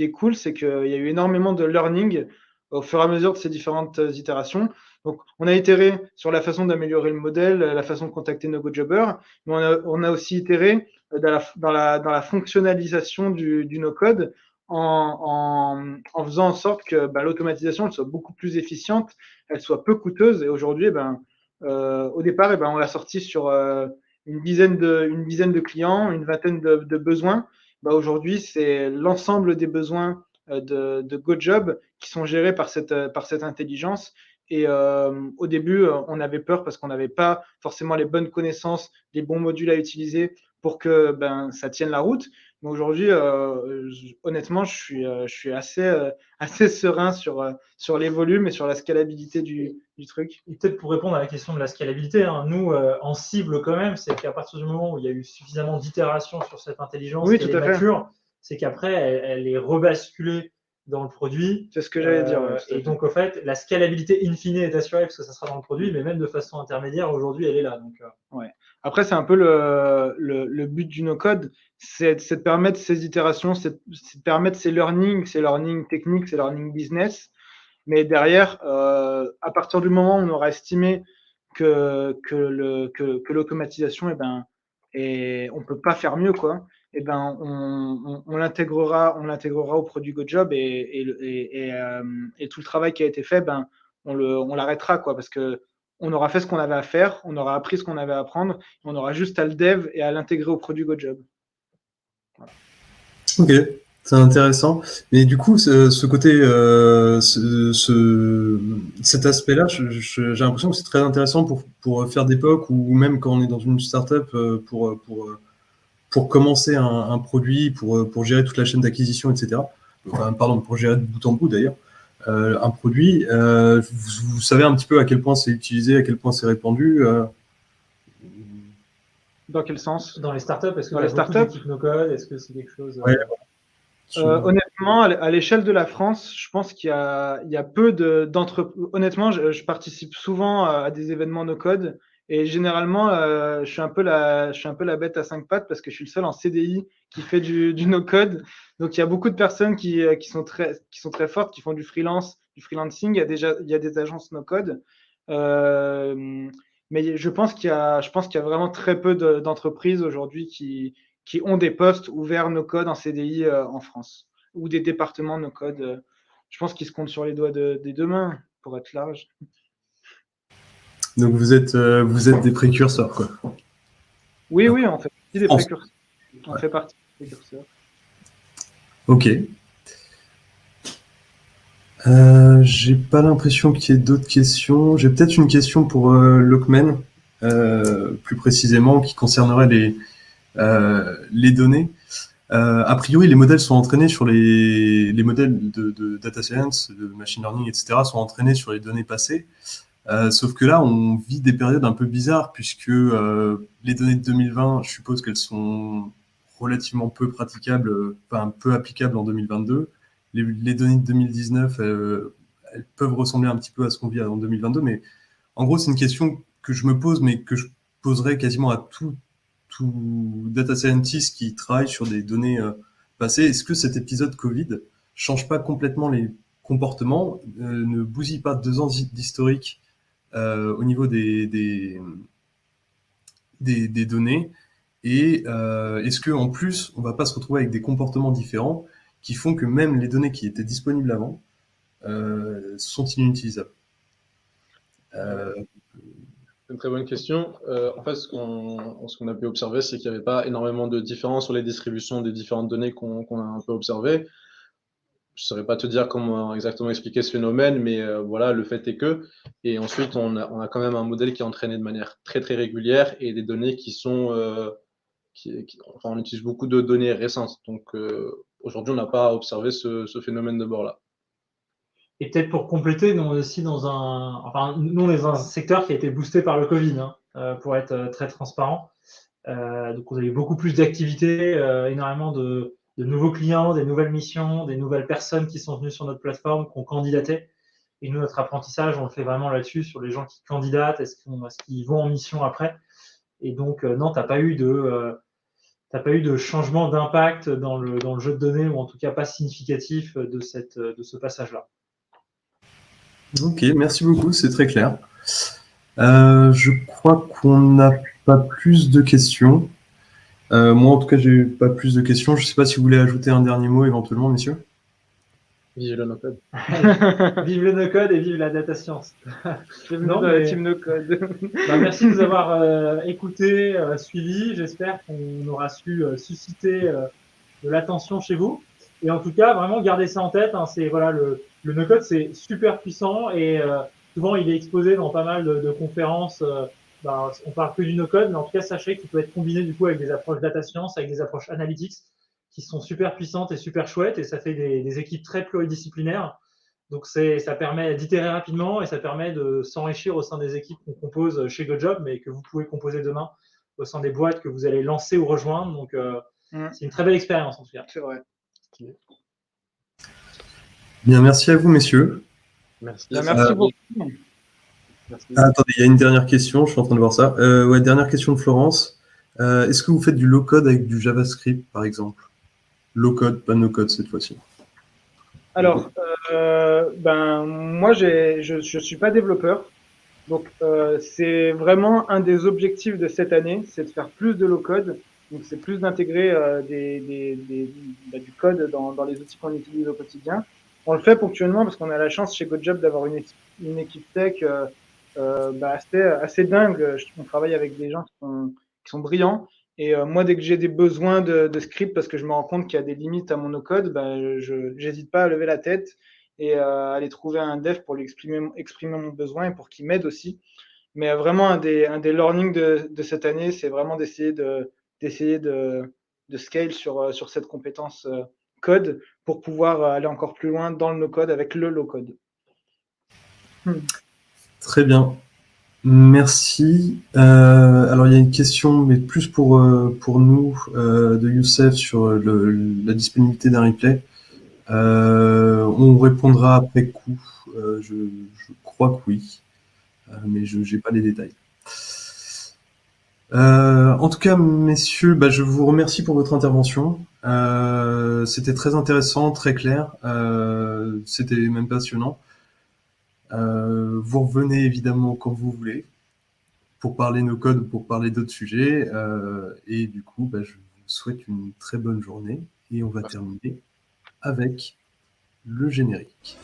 est cool, c'est qu'il y a eu énormément de learning au fur et à mesure de ces différentes itérations. Donc, on a itéré sur la façon d'améliorer le modèle, la façon de contacter nos go-jobbers, mais on a aussi itéré dans la fonctionnalisation du no-code en faisant en sorte que l'automatisation elle soit beaucoup plus efficiente, elle soit peu coûteuse. Et aujourd'hui, au départ, on l'a sorti sur une dizaine de clients, une vingtaine de besoins. Aujourd'hui, c'est l'ensemble des besoins de GoJob qui sont gérés par cette intelligence. Et au début, on avait peur parce qu'on n'avait pas forcément les bonnes connaissances, les bons modules à utiliser pour que ça tienne la route. Mais aujourd'hui, honnêtement, je suis assez serein sur les volumes et sur la scalabilité du truc. Et peut-être pour répondre à la question de la scalabilité, nous, en cible quand même, c'est qu'à partir du moment où il y a eu suffisamment d'itérations sur cette intelligence Oui, qui tout est à fait. mature, c'est qu'après, elle est rebasculée dans le produit. C'est ce que j'allais dire. Ouais, et donc, en fait, la scalabilité in fine est assurée parce que ça sera dans le produit, mais même de façon intermédiaire, aujourd'hui, elle est là. Donc, ouais. Après, c'est un peu le but du no-code, c'est de permettre ces itérations, c'est de permettre ces learning techniques, ces learning business. Mais derrière, à partir du moment où on aura estimé que l'automatisation, et on peut pas faire mieux, quoi. On l'intégrera au produit GoJob et tout le travail qui a été fait, on l'arrêtera, quoi, parce que on aura fait ce qu'on avait à faire, on aura appris ce qu'on avait à apprendre, on aura juste à le dev et à l'intégrer au produit GoJob. Voilà. Ok, c'est intéressant. Mais du coup, ce côté, cet aspect-là, j'ai l'impression que c'est très intéressant pour faire des POC ou même quand on est dans une startup pour commencer un produit, pour gérer toute la chaîne d'acquisition, etc. Enfin, pardon, pour gérer de bout en bout d'ailleurs. Un produit, vous savez un petit peu à quel point c'est utilisé, à quel point c'est répandu. Dans quel sens? Dans les startups, est-ce que dans les startups, no-code, est-ce que c'est quelque chose Ouais. Honnêtement, à l'échelle de la France, je pense qu'il y a peu d'entreprises. Honnêtement, je participe souvent à des événements no-code et généralement, je suis un peu la bête à 5 pattes parce que je suis le seul en CDI qui fait du no-code. Donc, il y a beaucoup de personnes qui sont très fortes, qui font du freelancing. Il y a des agences no-code. Mais je pense qu'il y a vraiment très peu d'entreprises aujourd'hui qui ont des postes ouverts no-code en CDI en France, ou des départements no-code. Je pense qu'ils se comptent sur les doigts des deux mains, pour être large. Donc vous êtes des précurseurs, quoi. Oui, on fait partie des précurseurs. On fait partie des précurseurs. Ok. J'ai pas l'impression qu'il y ait d'autres questions. J'ai peut-être une question pour Lockman, plus précisément, qui concernerait les données. A priori, les modèles sont entraînés sur les modèles de data science, de machine learning, etc. sont entraînés sur les données passées. Sauf que là, on vit des périodes un peu bizarres puisque les données de 2020, je suppose qu'elles sont relativement peu praticables, enfin peu applicables en 2022. Les données de 2019, elles peuvent ressembler un petit peu à ce qu'on vit en 2022, mais en gros, c'est une question que je me pose, mais que je poserais quasiment à tout data scientist qui travaille sur des données passées. Est-ce que cet épisode Covid change pas complètement les comportements, ne bousille pas 2 ans d'historique au niveau des données, et est-ce que en plus on va pas se retrouver avec des comportements différents qui font que même les données qui étaient disponibles avant sont inutilisables? C'est une très bonne question. En fait, ce qu'on a pu observer, c'est qu'il n'y avait pas énormément de différence sur les distributions des différentes données qu'on a un peu observées. Je ne saurais pas te dire comment exactement expliquer ce phénomène, mais voilà, le fait est que. Et ensuite, on a quand même un modèle qui est entraîné de manière très très régulière et des données qui sont. Enfin, on utilise beaucoup de données récentes. Donc aujourd'hui, on n'a pas observé ce phénomène de bord-là. Et peut-être pour compléter, nous on est dans un secteur qui a été boosté par le Covid, pour être très transparent. Donc on a eu beaucoup plus d'activités, énormément nouveaux clients, des nouvelles missions, des nouvelles personnes qui sont venues sur notre plateforme, qui ont candidaté. Et nous, notre apprentissage, on le fait vraiment là-dessus, sur les gens qui candidatent, est-ce qu'ils vont en mission après. Et donc, non, tu n'as pas eu de changement d'impact dans le jeu de données, ou en tout cas pas significatif de ce passage-là. Ok, merci beaucoup, c'est très clair. Je crois qu'on n'a pas plus de questions. Moi, en tout cas, j'ai pas plus de questions. Je ne sais pas si vous voulez ajouter un dernier mot éventuellement, messieurs. Vive le no-code. Vive le no-code et vive la data science. Team no-code. Merci de nous avoir écoutés, suivis. J'espère qu'on aura su susciter de l'attention chez vous. Et en tout cas, vraiment, gardez ça en tête. Le no-code, c'est super puissant et souvent, il est exposé dans pas mal de conférences. On parle que du no-code, mais en tout cas, sachez qu'il peut être combiné du coup avec des approches data science, avec des approches analytics qui sont super puissantes et super chouettes, et ça fait des équipes très pluridisciplinaires. Donc, ça permet d'itérer rapidement et ça permet de s'enrichir au sein des équipes qu'on compose chez GoJob, mais que vous pouvez composer demain au sein des boîtes que vous allez lancer ou rejoindre. Donc, c'est une très belle expérience en tout cas. C'est vrai. Bien, merci à vous, messieurs. Merci. Merci beaucoup. Merci. Attendez, il y a une dernière question, je suis en train de voir ça. Dernière question de Florence. Est-ce que vous faites du low-code avec du JavaScript, par exemple? Low-code, pas no-code cette fois-ci. Alors, moi, je suis pas développeur. Donc, c'est vraiment un des objectifs de cette année, c'est de faire plus de low-code. Donc, c'est plus d'intégrer du code dans les outils qu'on utilise au quotidien. On le fait ponctuellement parce qu'on a la chance chez GoJob d'avoir une équipe tech assez dingue. On travaille avec des gens qui sont brillants. Et moi, dès que j'ai des besoins de script, parce que je me rends compte qu'il y a des limites à mon no-code, je n'hésite pas à lever la tête et à aller trouver un dev pour lui exprimer mon besoin et pour qu'il m'aide aussi. Mais vraiment, un des learnings de cette année, c'est vraiment d'essayer de scale sur cette compétence code pour pouvoir aller encore plus loin dans le no-code avec le low-code. Très bien. Merci. Alors, il y a une question, mais plus pour nous, de Youssef sur la disponibilité d'un replay. On répondra après coup. Je crois que oui, mais je n'ai pas les détails. En tout cas, messieurs, je vous remercie pour votre intervention. C'était très intéressant, très clair. C'était même passionnant. Vous revenez évidemment quand vous voulez pour parler no code ou pour parler d'autres sujets. Et du coup, je vous souhaite une très bonne journée et on va terminer avec le générique.